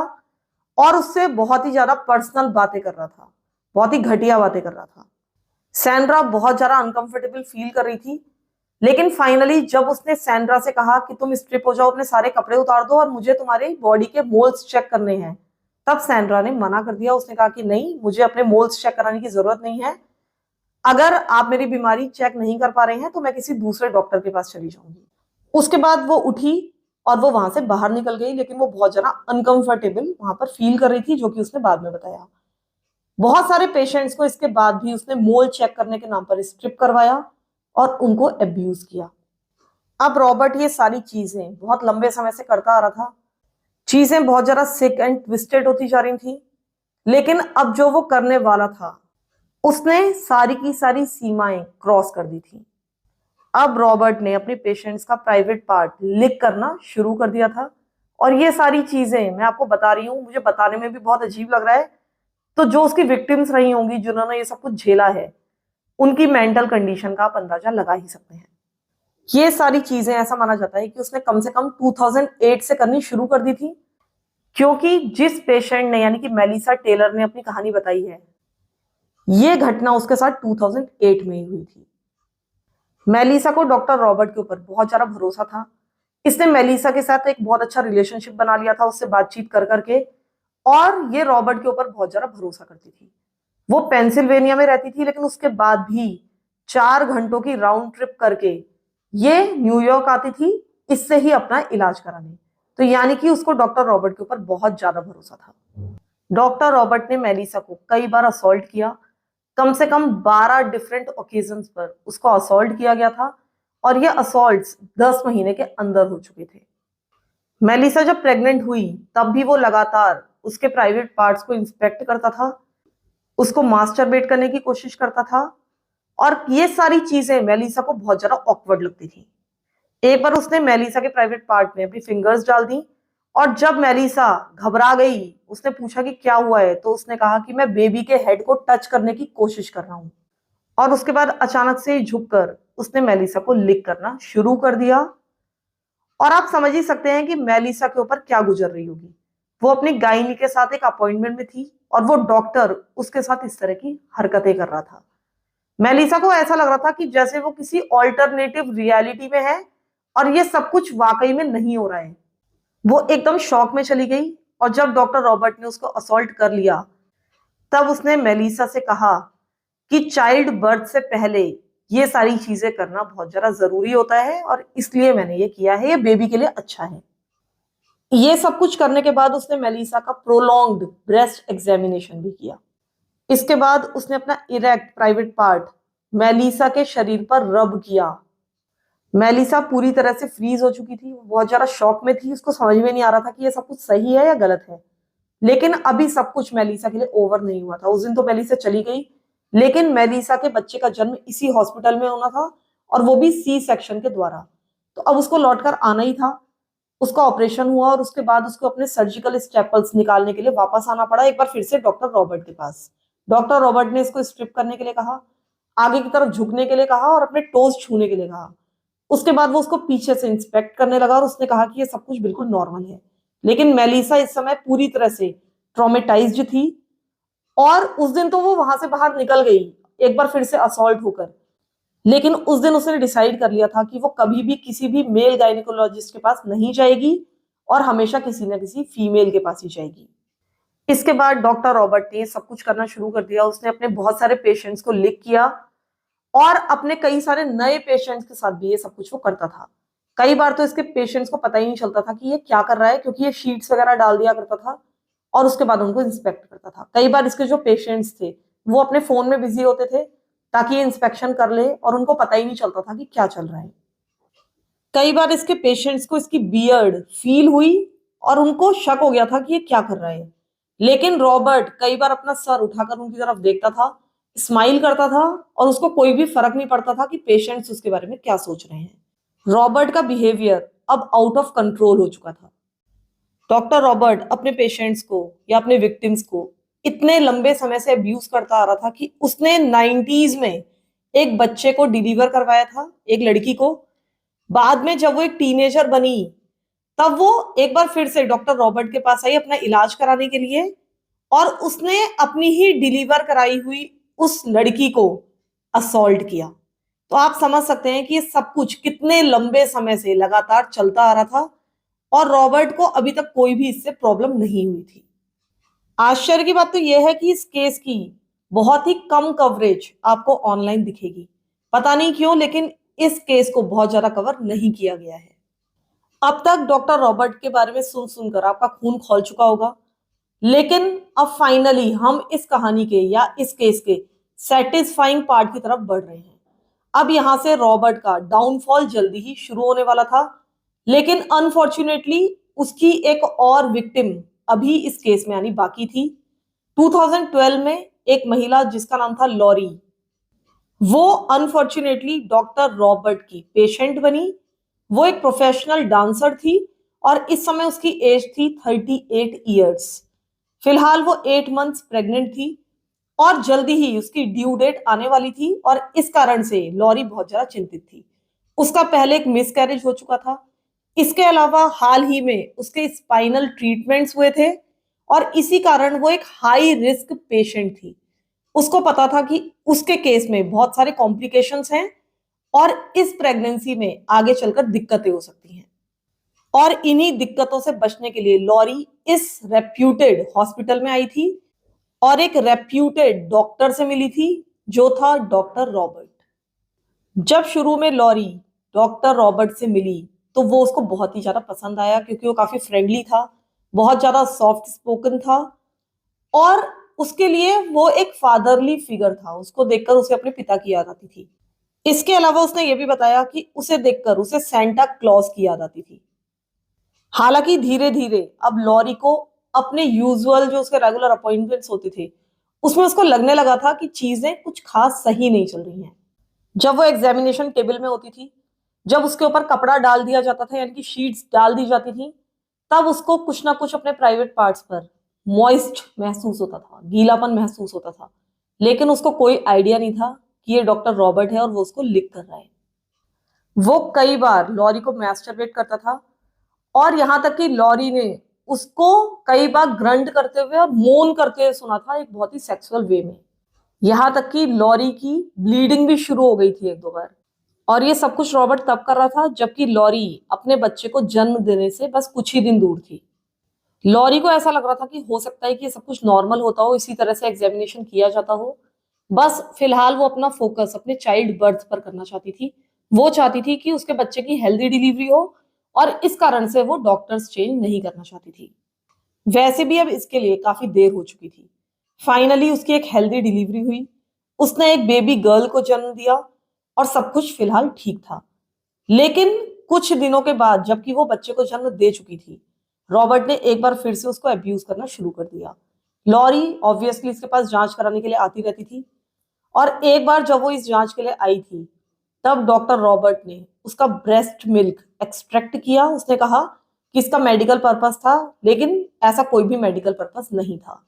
और उससे बहुत ही ज्यादा पर्सनल बातें कर रहा था, बहुत ही घटिया बातें कर रहा था। सैंड्रा बहुत ज्यादा अनकंफर्टेबल फील कर रही थी, लेकिन फाइनली जब उसने सैंड्रा से कहा कि तुम स्ट्रिप हो जाओ, अपने सारे कपड़े उतार दो और मुझे तुम्हारी बॉडी के मोल्स चेक करने हैं, तब सैंड्रा ने मना कर दिया। उसने कहा कि नहीं, मुझे अपने मोल्स चेक कराने की जरूरत नहीं है। अगर आप मेरी बीमारी चेक नहीं कर पा रहे हैं तो मैं किसी दूसरे डॉक्टर के पास चली जाऊंगी। उसके बाद वो उठी और वो वहां से बाहर निकल गई, लेकिन वो बहुत ज्यादा अनकंफर्टेबल वहां पर फील कर रही थी, जो कि उसने बाद में बताया। बहुत सारे पेशेंट्स को इसके बाद भी उसने मोल चेक करने के नाम पर स्ट्रिप करवाया और उनको अब्यूज किया। अब रॉबर्ट ये सारी चीजें बहुत लंबे समय से करता आ रहा था। चीजें बहुत ज्यादा सिक एंड ट्विस्टेड होती जा रही थी, लेकिन अब जो वो करने वाला था उसने सारी की सारी सीमाएं क्रॉस कर दी थी। अब रॉबर्ट ने अपने पेशेंट्स का प्राइवेट पार्ट लीक करना शुरू कर दिया था। और ये सारी चीजें मैं आपको बता रही हूँ, मुझे बताने में भी बहुत अजीब लग रहा है। तो जो उसकी विक्टिम्स रही होंगी जिन्होंने ये सब कुछ झेला है, उनकी मेंटल कंडीशन का आप अंदाजा लगा ही सकते हैं। ये सारी चीजें ऐसा माना जाता है कि उसने कम से कम 2008 से करनी शुरू कर दी थी, क्योंकि जिस पेशेंट ने यानी कि मेलिसा टेलर ने अपनी कहानी बताई है, ये घटना उसके साथ 2008 में ही हुई थी। मेलिसा को डॉक्टर रॉबर्ट के ऊपर बहुत ज्यादा भरोसा था। इसने मेलिसा के साथ एक बहुत अच्छा रिलेशनशिप बना लिया था, उससे बातचीत कर करके, और ये रॉबर्ट के ऊपर बहुत ज्यादा भरोसा करती थी। वो पेंसिल्वेनिया में रहती थी, लेकिन उसके बाद भी 4 घंटों की राउंड ट्रिप करके ये न्यूयॉर्क आती थी इससे ही अपना इलाज कराने। तो यानी कि उसको डॉक्टर रॉबर्ट के ऊपर बहुत ज्यादा भरोसा था। डॉक्टर रॉबर्ट ने मेलिसा को कई बार असॉल्ट किया। कम से कम 12 डिफरेंट ओकेजन्स पर उसको असॉल्ट किया गया था और ये असॉल्ट्स 10 महीने के अंदर हो चुके थे। मेलिसा जब प्रेग्नेंट हुई तब भी वो लगातार उसके प्राइवेट पार्ट्स को इंस्पेक्ट करता था, उसको मास्टरबेट करने की कोशिश करता था, और ये सारी चीजें मेलिसा को बहुत ज्यादा ऑकवर्ड लगती थी। एक बार उसने मेलिसा के प्राइवेट पार्ट में अपनी फिंगर्स डाल दी और जब मेलिसा घबरा गई, उसने पूछा कि क्या हुआ है, तो उसने कहा कि मैं बेबी के हेड को टच करने की कोशिश कर रहा हूं। और उसके बाद अचानक से झुककर उसने मेलिसा को लिक करना शुरू कर दिया। और आप समझ ही सकते हैं कि मेलिसा के ऊपर क्या गुजर रही होगी। वो अपनी गायनी के साथ एक अपॉइंटमेंट में थी और वो डॉक्टर उसके साथ इस तरह की हरकतें कर रहा था। मेलिसा को ऐसा लग रहा था कि जैसे वो किसी ऑल्टरनेटिव रियलिटी में है और ये सब कुछ वाकई में नहीं हो रहा है। वो एकदम शॉक में चली गई और जब डॉक्टर रॉबर्ट ने उसको असॉल्ट कर लिया तब उसने मेलिसा से कहा कि चाइल्ड बर्थ से पहले ये सारी चीजें करना बहुत ज्यादा जरूरी होता है और इसलिए मैंने ये किया है, ये बेबी के लिए अच्छा है। ये सब कुछ करने के बाद उसने मेलिसा का प्रोलॉन्ग्ड ब्रेस्ट एग्जामिनेशन भी किया। इसके बाद उसने अपना इरेक्ट प्राइवेट पार्ट मेलिसा के शरीर पर रब किया। मेलिसा पूरी तरह से फ्रीज हो चुकी थी, वो बहुत ज्यादा शॉक में थी, उसको समझ में नहीं आ रहा था कि ये सब कुछ सही है या गलत है। लेकिन अभी सब कुछ मेलिसा के लिए ओवर नहीं हुआ था। उस दिन तो मेलिसा चली गई, लेकिन मेलिसा के बच्चे का जन्म इसी हॉस्पिटल में होना था और वो भी सी सेक्शन के द्वारा। तो अब उसको लौटकर आना ही था। उसका ऑपरेशन हुआ और उसके बाद उसको अपने सर्जिकल स्टेपल्स निकालने के लिए वापस आना पड़ा एक बार फिर से डॉक्टर रॉबर्ट के पास। डॉक्टर रॉबर्ट ने इसको स्ट्रिप करने के लिए कहा, आगे की तरफ झुकने के लिए कहा और अपने टोज छूने के लिए कहा। उसके बाद वो उसको पीछे से इंस्पेक्ट करने लगा और उसने कहा कि ये सब कुछ बिल्कुल नॉर्मल है। लेकिन मेलिसा इस समय पूरी तरह से ट्रॉमेटाइज्ड थी और उस दिन तो वो वहां से बाहर निकल गई एक बार फिर से असॉल्ट होकर। लेकिन उस दिन उसने डिसाइड कर लिया था कि वो कभी भी किसी भी मेल गायनिकोलॉजिस्ट के पास नहीं जाएगी और हमेशा किसी ना किसी फीमेल के पास ही जाएगी। इसके बाद डॉक्टर रॉबर्ट ने सब कुछ करना शुरू कर दिया। उसने अपने बहुत सारे पेशेंट्स को लिख किया और अपने कई सारे नए पेशेंट्स के साथ भी ये सब कुछ वो करता था। कई बार तो इसके पेशेंट्स को पता ही नहीं चलता था कि ये क्या कर रहा है, क्योंकि ये शीट्स वगैरह डाल दिया करता था और उसके बाद उनको इंस्पेक्ट करता था। कई बार इसके जो पेशेंट्स थे वो अपने फोन में बिजी होते थे ताकि ये इंस्पेक्शन कर ले और उनको पता ही नहीं चलता था कि क्या चल रहा है। कई बार इसके पेशेंट्स को इसकी बियर्ड फील हुई और उनको शक हो गया था कि ये क्या कर रहा है। लेकिन रॉबर्ट कई बार अपना सर उठाकर उनकी तरफ देखता था, स्माइल करता था और उसको कोई भी फर्क नहीं पड़ता था कि पेशेंट्स उसके बारे में क्या सोच रहे हैं। रॉबर्ट का बिहेवियर अब आउट ऑफ कंट्रोल हो चुका था। डॉक्टर रॉबर्ट अपने पेशेंट्स को या अपने विक्टिम्स को इतने लंबे समय से अब्यूज करता आ रहा था कि उसने 90s में एक बच्चे को डिलीवर करवाया था, एक लड़की को। बाद में जब वो एक टीनेजर बनी तब वो एक बार फिर से डॉक्टर रॉबर्ट के पास आई अपना इलाज कराने के लिए और उसने अपनी ही डिलीवर कराई हुई उस लड़की को असॉल्ट किया। तो आप समझ सकते हैं कि ये सब कुछ कितने लंबे समय से लगातार चलता आ रहा था और रॉबर्ट को अभी तक कोई भी इससे प्रॉब्लम नहीं हुई थी। आश्चर्य की बात तो यह है कि इस केस की बहुत ही कम कवरेज आपको ऑनलाइन दिखेगी। पता नहीं क्यों, लेकिन इस केस को बहुत ज्यादा कवर नहीं किया गया है। अब तक डॉक्टर रॉबर्ट के बारे में सुन सुनकर आपका खून खौल चुका होगा, लेकिन अब फाइनली हम इस कहानी के या इस केस के सेटिस्फाइंग पार्ट की तरफ बढ़ रहे हैं। अब यहां से रॉबर्ट का डाउनफॉल जल्दी ही शुरू होने वाला था, लेकिन अनफॉर्चुनेटली उसकी एक और विक्टिम अभी इस केस में आनी बाकी थी। 2012 में एक महिला जिसका नाम था लॉरी, वो अनफॉर्चुनेटली डॉक्टर रॉबर्ट की पेशेंट बनी। वो एक प्रोफेशनल डांसर थी और इस समय उसकी एज थी 38 ईयर्स। फिलहाल वो 8 मंथ्स प्रेग्नेंट थी और जल्दी ही उसकी ड्यू डेट आने वाली थी और इस कारण से लॉरी बहुत ज्यादा चिंतित थी। उसका पहले एक मिसकैरेज हो चुका था। इसके अलावा हाल ही में उसके स्पाइनल ट्रीटमेंट्स हुए थे और इसी कारण वो एक हाई रिस्क पेशेंट थी। उसको पता था कि उसके केस में बहुत सारे कॉम्प्लिकेशंस हैं और इस प्रेगनेंसी में आगे चलकर दिक्कतें हो सकती हैं। और इन्हीं दिक्कतों से बचने के लिए लॉरी इस रेप्यूटेड हॉस्पिटल में आई थी और एक रेप्यूटेड डॉक्टर से मिली थी जो था डॉक्टर रॉबर्ट। जब शुरू में लॉरी डॉक्टर रॉबर्ट से मिली तो वो उसको बहुत ही ज्यादा पसंद आया, क्योंकि वो काफी फ्रेंडली था, बहुत ज्यादा सॉफ्ट स्पोकन था और उसके लिए वो एक फादरली फिगर था। उसको देखकर उसे अपने पिता की याद आती थी। इसके अलावा उसने ये भी बताया कि उसे देखकर उसे सेंटा क्लॉज की याद आती थी। हालांकि धीरे धीरे अब लॉरी को अपने यूजुअल जो उसके रेगुलर अपॉइंटमेंट्स होते थे उसमें उसको लगने लगा था कि चीजें कुछ खास सही नहीं चल रही हैं। जब वो एग्जामिनेशन टेबल में होती थी, जब उसके ऊपर कपड़ा डाल दिया जाता था यानी कि शीट्स डाल दी जाती थी, तब उसको कुछ ना कुछ अपने प्राइवेट पार्ट्स पर मॉइस्ट महसूस होता था, गीलापन महसूस होता था। लेकिन उसको कोई आइडिया नहीं था कि ये डॉक्टर रॉबर्ट है और वो उसको लिख कर रहा है। वो कई बार लॉरी को मैस्टरबेट करता था और यहां तक कि लॉरी ने उसको कई बार ग्रंट करते हुए और मोन करते हुए सुना था, एक बहुत ही सेक्सुअल वे में। यहां तक कि लॉरी की ब्लीडिंग भी शुरू हो गई थी एक दो बार। और ये सब कुछ रॉबर्ट तब कर रहा था जबकि लॉरी अपने बच्चे को जन्म देने से बस कुछ ही दिन दूर थी। लॉरी को ऐसा लग रहा था कि हो सकता है कि ये सब कुछ नॉर्मल होता हो, इसी तरह से एग्जामिनेशन किया जाता हो। बस फिलहाल वो अपना फोकस अपने चाइल्ड बर्थ पर करना चाहती थी। वो चाहती थी कि उसके बच्चे की हेल्दी डिलीवरी हो और इस कारण से वो डॉक्टर्स चेंज नहीं करना चाहती थी। वैसे भी अब इसके लिए काफी देर हो चुकी थी। फाइनली उसकी एक हेल्दी डिलीवरी हुई। उसने एक बेबी गर्ल को जन्म दिया और सब कुछ फिलहाल ठीक था। लेकिन कुछ दिनों के बाद जबकि वो बच्चे को जन्म दे चुकी थी, रॉबर्ट ने एक बार फिर से उसको अब्यूज करना शुरू कर दिया। लॉरी ऑब्वियसली इसके पास जांच कराने के लिए आती रहती थी और एक बार जब वो इस जांच के लिए आई थी, तब डॉक्टर रॉबर्ट ने उसका ब्रेस्ट मिल्क एक्सट्रैक्ट किया। उसने कहा कि इसका मेडिकल पर्पस था, लेकिन ऐसा कोई भी मेडिकल पर्पस नहीं था।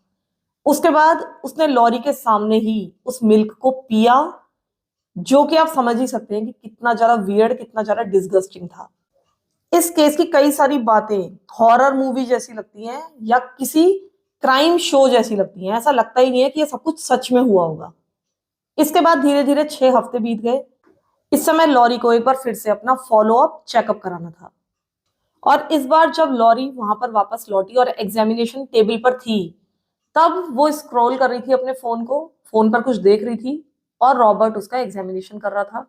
उसके बाद उसने लॉरी के सामने ही उस मिल्क को पिया, जो कि आप समझ ही सकते हैं कि कितना ज्यादा वियर्ड, कितना ज्यादा डिसगस्टिंग था। इस केस की कई सारी बातें हॉरर मूवी जैसी लगती हैं या किसी क्राइम शो जैसी लगती हैं। ऐसा लगता ही नहीं है कि ये सब कुछ सच में हुआ होगा। इसके बाद धीरे धीरे 6 हफ्ते बीत गए। इस समय लॉरी को एक बार फिर से अपना फॉलो अप चेकअप कराना था और इस बार जब लॉरी वहां पर वापस लौटी और एग्जामिनेशन टेबल पर थी, तब वो स्क्रॉल कर रही थी अपने फोन को, फोन पर कुछ देख रही थी और रॉबर्ट उसका एग्जामिनेशन कर रहा था।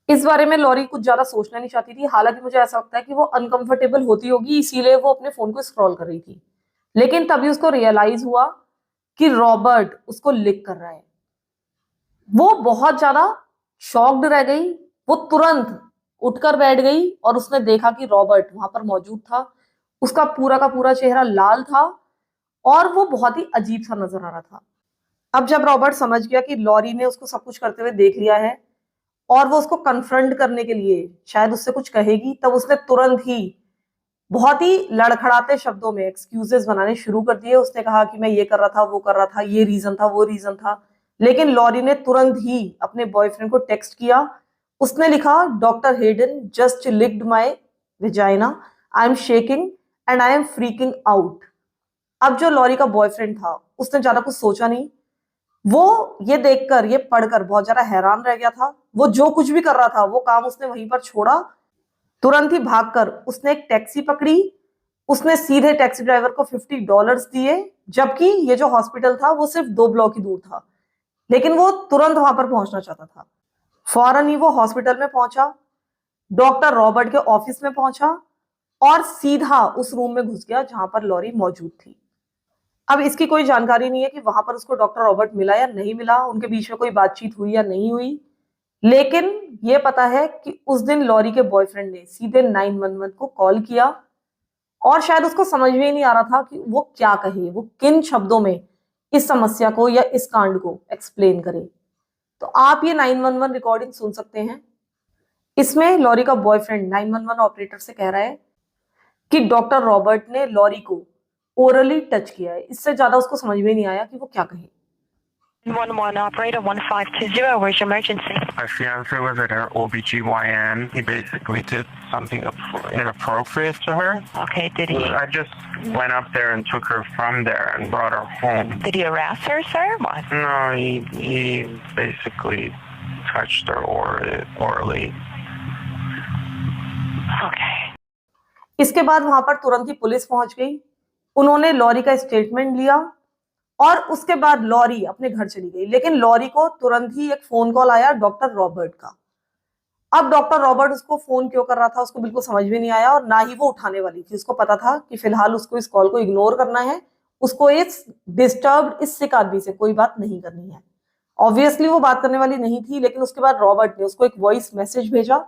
इस बारे में लॉरी कुछ ज्यादा सोचना नहीं चाहती थी। हालांकि मुझे ऐसा लगता है कि वो अनकंफर्टेबल होती होगी, इसीलिए वो अपने फोन को स्क्रॉल कर रही थी। लेकिन तभी उसको रियलाइज हुआ कि रॉबर्ट उसको लिक कर रहा है। वो बहुत ज्यादा शॉक्ड रह गई। वो तुरंत उठकर बैठ गई और उसने देखा कि रॉबर्ट वहां पर मौजूद था। उसका पूरा का पूरा चेहरा लाल था और वो बहुत ही अजीब सा नजर आ रहा था। अब जब रॉबर्ट समझ गया कि लॉरी ने उसको सब कुछ करते हुए देख लिया है और वो उसको कन्फ्रंट करने के लिए शायद उससे कुछ कहेगी, तब उसने तुरंत ही बहुत ही लड़खड़ाते शब्दों में एक्सक्यूजेस बनाने शुरू कर दिए। उसने कहा कि मैं ये कर रहा था, वो कर रहा था, ये रीजन था, वो रीजन था। लेकिन लॉरी ने तुरंत ही अपने बॉयफ्रेंड को टेक्स्ट किया। उसने लिखा, doctor Hayden just licked my vagina, I am shaking and I am freaking out. अब जो लॉरी का बॉयफ्रेंड था उसने ज्यादा कुछ सोचा नहीं। वो ये देखकर, ये पढ़कर बहुत ज्यादा हैरान रह गया था। वो जो कुछ भी कर रहा था वो काम उसने वहीं पर छोड़ा। तुरंत ही भागकर उसने एक टैक्सी पकड़ी। उसने सीधे टैक्सी ड्राइवर को $50 दिए, जबकि ये जो हॉस्पिटल था वो सिर्फ 2 ब्लॉक ही दूर था। लेकिन वो तुरंत वहां पर पहुंचना चाहता था। फौरन ही वो हॉस्पिटल में पहुंचा, डॉक्टर रॉबर्ट के ऑफिस में पहुंचा और सीधा उस रूम में घुस गया जहां पर लॉरी मौजूद थी। अब इसकी कोई जानकारी नहीं है कि वहां पर उसको डॉक्टर रॉबर्ट मिला या नहीं मिला, उनके बीच में कोई बातचीत हुई या नहीं हुई। लेकिन ये पता है कि उस दिन लॉरी के बॉयफ्रेंड ने सीधे 911 को कॉल किया और शायद उसको समझ में ही नहीं आ रहा था कि वो क्या कहे, वो किन शब्दों में इस समस्या को या इस कांड को एक्सप्लेन करे। तो आप ये 911 रिकॉर्डिंग सुन सकते हैं। इसमें लॉरी का बॉयफ्रेंड 911 ऑपरेटर से कह रहा है कि डॉक्टर रॉबर्ट ने लॉरी को ओरली टच किया है। इससे ज्यादा उसको समझ में नहीं आया कि वो क्या कहे। 1-1 operator 1520, where's your emergency? My fiance was at her OBGYN. He basically did something inappropriate to her. Okay, did he? I just went up there and took her from there and brought her home. Did he harass her, sir? What? No, he basically touched her orally. Okay. इसके बाद वहां पर तुरंत ही police पहुंच गई। उन्होंने lorry का statement लिया और उसके बाद लॉरी अपने घर चली गई। लेकिन लॉरी को तुरंत ही एक फोन कॉल आया डॉक्टर रॉबर्ट का। अब डॉक्टर रॉबर्ट उसको फोन क्यों कर रहा था उसको बिल्कुल समझ में नहीं आया और ना ही वो उठाने वाली थी। उसको पता था कि फिलहाल उसको इस कॉल को इग्नोर करना है, उसको इस डिस्टर्ब, इस सिक आदमी से कोई बात नहीं करनी है। ऑब्वियसली वो बात करने वाली नहीं थी, लेकिन उसके बाद रॉबर्ट ने उसको एक वॉइस मैसेज भेजा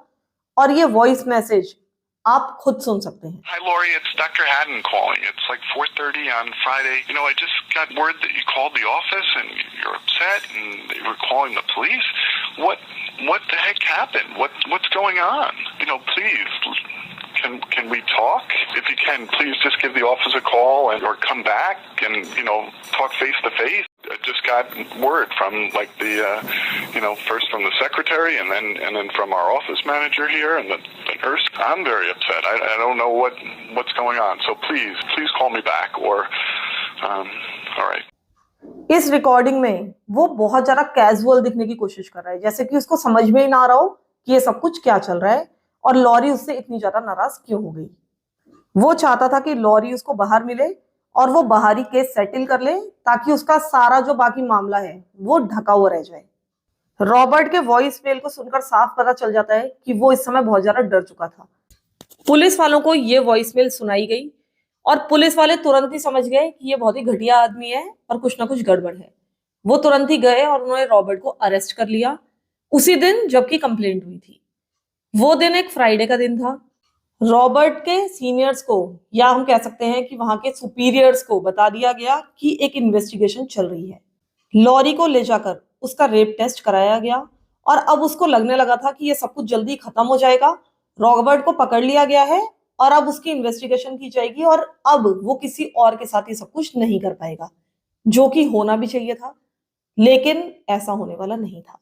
और ये वॉइस मैसेज आप खुद सुन सकते हैं। Hi Lori, it's Dr. Haddon calling. It's like 4:30 on Friday. You know, I just got word that you called the office and you're upset and you were calling the police. What the heck happened? What's going on? You know, please, can we talk? If you can, please just give the office a call or come back and, you know, talk face to face. I just got word from like the first from the secretary and then from our office manager here and the nurse. I'm very upset. I don't know what's going on. So please call me back or all right. इस recording में वो बहुत ज्यादा casual दिखने की कोशिश कर रहा है, जैसे कि उसको समझ में ही ना आ रहा हो कि ये सब कुछ क्या चल रहा है और लॉरी उससे इतनी ज्यादा नाराज क्यों हो गई। वो चाहता था कि लॉरी उसको बाहर मिले और वो बाहरी केस सेटल कर ले ताकि उसका सारा जो बाकी मामला है वो ढका हुआ रह जाए। रॉबर्ट के वॉइस मेल को सुनकर साफ पता चल जाता है कि वो इस समय बहुत ज्यादा डर चुका था। पुलिस वालों को ये वॉइस मेल सुनाई गई और पुलिस वाले तुरंत ही समझ गए कि ये बहुत ही घटिया आदमी है और कुछ ना कुछ गड़बड़ है। वो तुरंत ही गए और उन्होंने रॉबर्ट को अरेस्ट कर लिया उसी दिन जबकि कंप्लेंट हुई थी। वो दिन एक फ्राइडे का दिन था। रॉबर्ट के सीनियर्स को या हम कह सकते हैं कि वहां के सुपीरियर्स को बता दिया गया कि एक इन्वेस्टिगेशन चल रही है। लॉरी को ले जाकर उसका रेप टेस्ट कराया गया और अब उसको लगने लगा था कि ये सब कुछ जल्दी खत्म हो जाएगा। रॉबर्ट को पकड़ लिया गया है और अब उसकी इन्वेस्टिगेशन की जाएगी और अब वो किसी और के साथ ये सब कुछ नहीं कर पाएगा, जो कि होना भी चाहिए था, लेकिन ऐसा होने वाला नहीं था।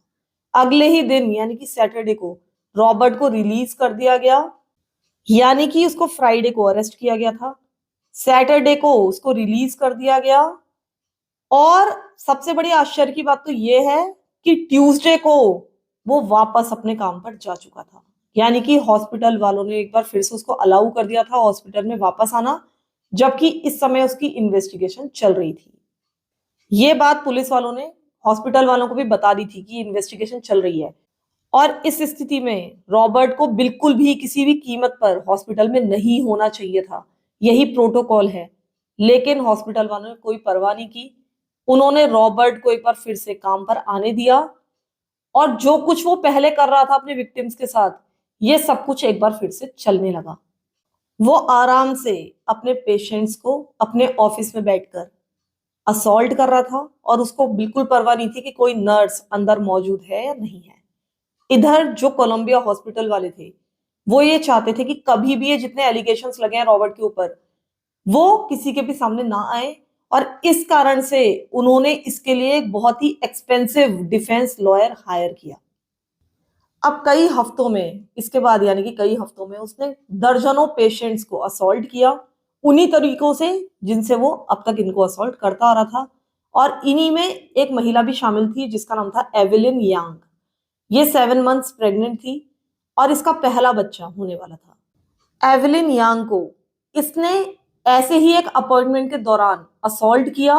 अगले ही दिन यानी कि सैटरडे को रॉबर्ट को रिलीज कर दिया गया, यानी कि उसको फ्राइडे को अरेस्ट किया गया था, सैटरडे को उसको रिलीज कर दिया गया और सबसे बड़ी आश्चर्य की बात तो ये है कि ट्यूसडे को वो वापस अपने काम पर जा चुका था। यानी कि हॉस्पिटल वालों ने एक बार फिर से उसको अलाउ कर दिया था हॉस्पिटल में वापस आना, जबकि इस समय उसकी इन्वेस्टिगेशन चल रही थी। ये बात पुलिस वालों ने हॉस्पिटल वालों को भी बता दी थी कि इन्वेस्टिगेशन चल रही है और इस स्थिति में रॉबर्ट को बिल्कुल भी किसी भी कीमत पर हॉस्पिटल में नहीं होना चाहिए था। यही प्रोटोकॉल है, लेकिन हॉस्पिटल वालों ने कोई परवाह नहीं की। उन्होंने रॉबर्ट को एक बार फिर से काम पर आने दिया और जो कुछ वो पहले कर रहा था अपने विक्टिम्स के साथ, ये सब कुछ एक बार फिर से चलने लगा। वो आराम से अपने पेशेंट्स को अपने ऑफिस में बैठकर असॉल्ट कर रहा था और उसको बिल्कुल परवाह नहीं थी कि कोई नर्स अंदर मौजूद है या नहीं है। इधर जो कोलंबिया हॉस्पिटल वाले थे वो ये चाहते थे कि कभी भी ये जितने एलिगेशंस लगे हैं रॉबर्ट के ऊपर वो किसी के भी सामने ना आए और इस कारण से उन्होंने इसके लिए एक बहुत ही एक्सपेंसिव डिफेंस लॉयर हायर किया। अब कई हफ्तों में इसके बाद यानी कि कई हफ्तों में उसने दर्जनों पेशेंट्स को असॉल्ट किया उन्हीं तरीकों से जिनसे वो अब तक इनको असॉल्ट करता आ रहा था। और इन्हीं में एक महिला भी शामिल थी जिसका नाम था एवेलिन यांग। ये 7 मंथ्स प्रेग्नेंट थी और इसका पहला बच्चा होने वाला था। एवेलिन यांग को इसने ऐसे ही एक अपॉइंटमेंट के दौरान असॉल्ट किया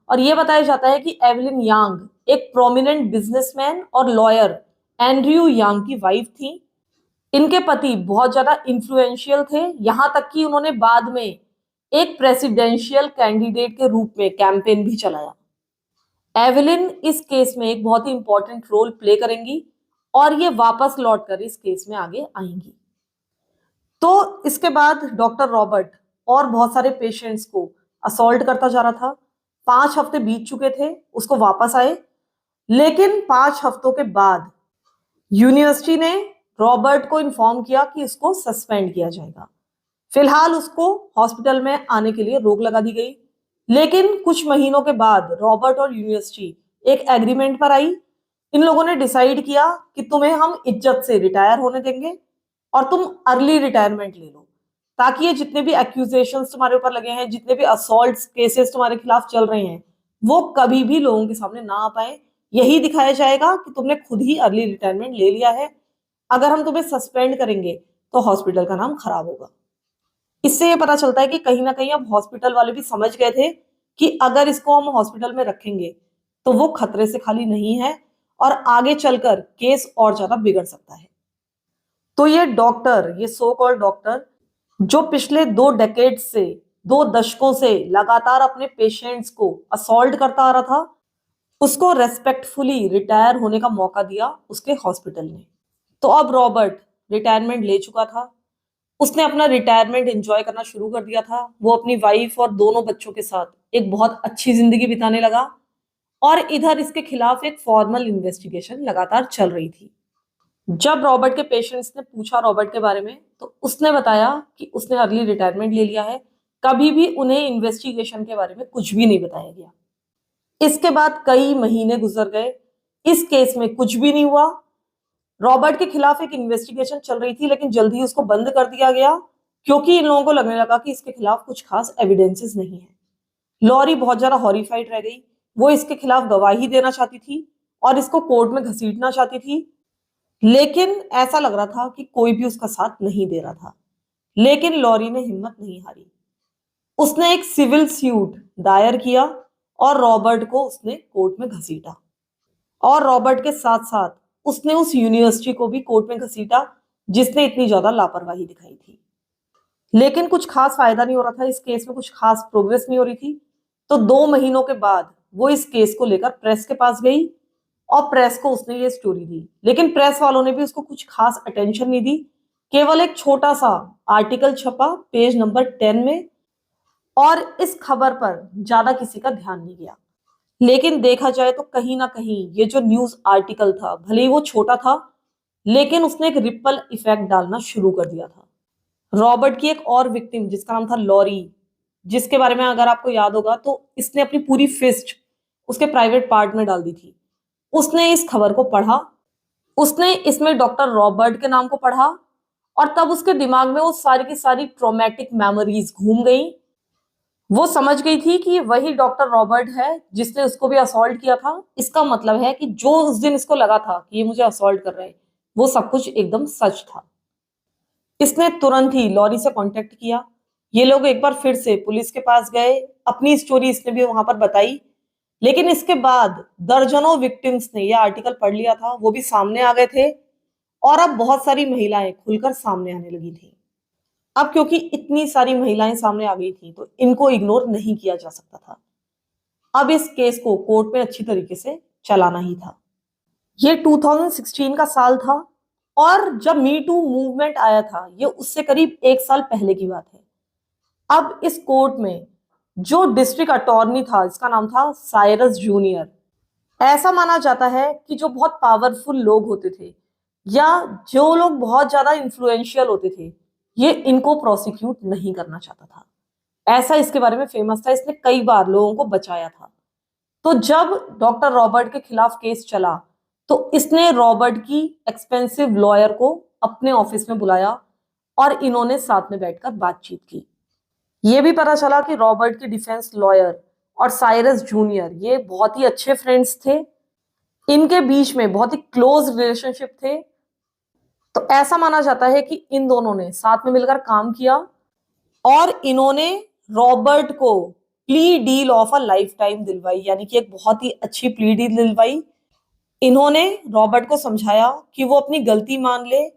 और ये बताया जाता है कि एवेलिन यांग एक प्रोमिनेंट बिजनेसमैन और लॉयर एंड्रयू यांग की वाइफ थी। इनके पति बहुत ज्यादा इन्फ्लुएंशियल थे, यहां तक कि उन्होंने बाद में एक प्रेसिडेंशियल कैंडिडेट के रूप में कैंपेन भी चलाया। एवेलिन इस केस में एक बहुत ही इंपॉर्टेंट रोल प्ले करेंगी और ये वापस लौटकर इस केस में आगे आएंगी। तो इसके बाद डॉक्टर रॉबर्ट और बहुत सारे पेशेंट्स को असॉल्ट करता जा रहा था। 5 हफ्ते बीत चुके थे, उसको वापस आए, लेकिन 5 हफ्तों के बाद यूनिवर्सिटी ने रॉबर्ट को इन्फॉर्म किया कि उसको सस्पेंड किया जाएगा। फिलहाल उसको हॉस्पिटल में आने के लिए रोक लगा दी गई, लेकिन कुछ महीनों के बाद रॉबर्ट और यूनिवर्सिटी एक एग्रीमेंट पर आई। इन लोगों ने डिसाइड किया कि तुम्हें हम इज्जत से रिटायर होने देंगे और तुम अर्ली रिटायरमेंट ले लो, ताकि ये जितने भी एक्यूजेशंस तुम्हारे ऊपर लगे हैं, जितने भी असॉल्ट केसेस तुम्हारे खिलाफ चल रहे हैं, वो कभी भी लोगों के सामने ना आ पाए। यही दिखाया जाएगा कि तुमने खुद ही अर्ली रिटायरमेंट ले लिया है। अगर हम तुम्हें सस्पेंड करेंगे तो हॉस्पिटल का नाम खराब होगा। इससे ये पता चलता है कि कहीं ना कहीं अब हॉस्पिटल वाले भी समझ गए थे कि अगर इसको हम हॉस्पिटल में रखेंगे तो वो खतरे से खाली नहीं है और आगे चलकर केस और ज्यादा बिगड़ सकता है। तो ये डॉक्टर, ये सो कॉल्ड डॉक्टर जो पिछले 2 डेकेड से 2 दशकों से लगातार अपने पेशेंट्स को असॉल्ट करता आ रहा था, उसको रेस्पेक्टफुली रिटायर होने का मौका दिया उसके हॉस्पिटल ने। तो अब रॉबर्ट रिटायरमेंट ले चुका था, उसने अपना रिटायरमेंट एंजॉय करना शुरू कर दिया था। वो अपनी वाइफ और दोनों बच्चों के साथ एक बहुत अच्छी जिंदगी बिताने लगा और इधर इसके खिलाफ एक फॉर्मल इन्वेस्टिगेशन लगातार चल रही थी। जब रॉबर्ट के पेशेंट्स ने पूछा रॉबर्ट के बारे में तो उसने बताया कि उसने अर्ली रिटायरमेंट ले लिया है। कभी भी उन्हें इन्वेस्टिगेशन के बारे में कुछ भी नहीं बताया गया। इसके बाद कई महीने गुजर गए, इस केस में कुछ भी नहीं हुआ। रॉबर्ट के खिलाफ एक इन्वेस्टिगेशन चल रही थी, लेकिन जल्दी उसको बंद कर दिया गया क्योंकि इन लोगों को लगने लगा कि इसके खिलाफ कुछ खास एविडेंसेस नहीं है। लॉरी बहुत ज्यादा हॉरिफाइड रह गई। वो इसके खिलाफ गवाही देना चाहती थी और इसको कोर्ट में घसीटना चाहती थी, लेकिन ऐसा लग रहा था कि कोई भी उसका साथ नहीं दे रहा था। लेकिन लॉरी ने हिम्मत नहीं हारी। उसने एक सिविल सूट दायर किया और रॉबर्ट को उसने कोर्ट में घसीटा। और रॉबर्ट के साथ साथ उसने उस यूनिवर्सिटी को भी कोर्ट में घसीटा जिसने इतनी ज्यादा लापरवाही दिखाई थी। लेकिन कुछ खास फायदा नहीं हो रहा था, इस केस में कुछ खास प्रोग्रेस नहीं हो रही थी। तो 2 महीनों के बाद वो इस केस को लेकर प्रेस के पास गई और प्रेस को उसने ये स्टोरी दी। लेकिन प्रेस वालों ने भी उसको कुछ खास अटेंशन नहीं दी। केवल एक छोटा सा आर्टिकल छपा पेज नंबर 10 में और इस खबर पर ज्यादा किसी का ध्यान नहीं गया। लेकिन देखा जाए तो कहीं ना कहीं ये जो न्यूज आर्टिकल था, भले ही वो छोटा था, लेकिन उसने एक रिपल इफेक्ट डालना शुरू कर दिया था। रॉबर्ट की एक और विक्टिम जिसका नाम था लॉरी, जिसके बारे में अगर आपको याद होगा तो इसने अपनी पूरी फिस्ट उसके प्राइवेट पार्ट में डाल दी थी। उसने इस खबर को पढ़ा, उसने इसमें डॉक्टर रॉबर्ट के नाम को पढ़ा और तब उसके दिमाग में वो सारी की सारी ट्रॉमेटिक मेमोरीज घूम गई। वो समझ गई थी कि वही डॉक्टर रॉबर्ट है जिसने उसको भी असॉल्ट किया था। इसका मतलब है कि जो उस दिन इसको लगा था कि ये मुझे असॉल्ट कर रहा है, वो सब कुछ एकदम सच था। इसने तुरंत ही लॉरी से कांटेक्ट किया। ये लोग एक बार फिर से पुलिस के पास गए, अपनी स्टोरी इसने भी वहां पर बताई। लेकिन इसके बाद दर्जनों विक्टिम्स ने यह आर्टिकल पढ़ लिया था, वो भी सामने आ गए थे और अब बहुत सारी महिलाएं खुलकर सामने आने लगी थी। अब क्योंकि इतनी सारी महिलाएं सामने आ गई थी तो इनको इग्नोर नहीं किया जा सकता था। अब इस केस को कोर्ट में अच्छी तरीके से चलाना ही था। ये 2016 का साल था और जब मी टू मूवमेंट आया था ये उससे करीब 1 साल पहले की बात है। अब इस कोर्ट में जो डिस्ट्रिक्ट अटॉर्नी था, इसका नाम था साइरस जूनियर। ऐसा माना जाता है कि जो बहुत पावरफुल लोग होते थे या जो लोग बहुत ज्यादा इन्फ्लुएंशियल होते थे, ये इनको प्रोसिक्यूट नहीं करना चाहता था। ऐसा इसके बारे में फेमस था, इसने कई बार लोगों को बचाया था। तो जब डॉक्टर रॉबर्ट के खिलाफ केस चला तो इसने रॉबर्ट की एक्सपेंसिव लॉयर को अपने ऑफिस में बुलाया और इन्होंने साथ में बैठकर बातचीत की। ये भी पता चला कि रॉबर्ट के डिफेंस लॉयर और साइरस जूनियर ये बहुत ही अच्छे फ्रेंड्स थे। इनके बीच में बहुत ही क्लोज रिलेशनशिप थे। तो ऐसा माना जाता है कि इन दोनों ने साथ में मिलकर काम किया और इन्होंने रॉबर्ट को plea deal of a life time दिलवाई, यानी कि एक बहुत ही अच्छी प्ली डील दिलवाई। इन्होंने रॉबर्ट को समझाया कि वो अपनी गलती मान ले,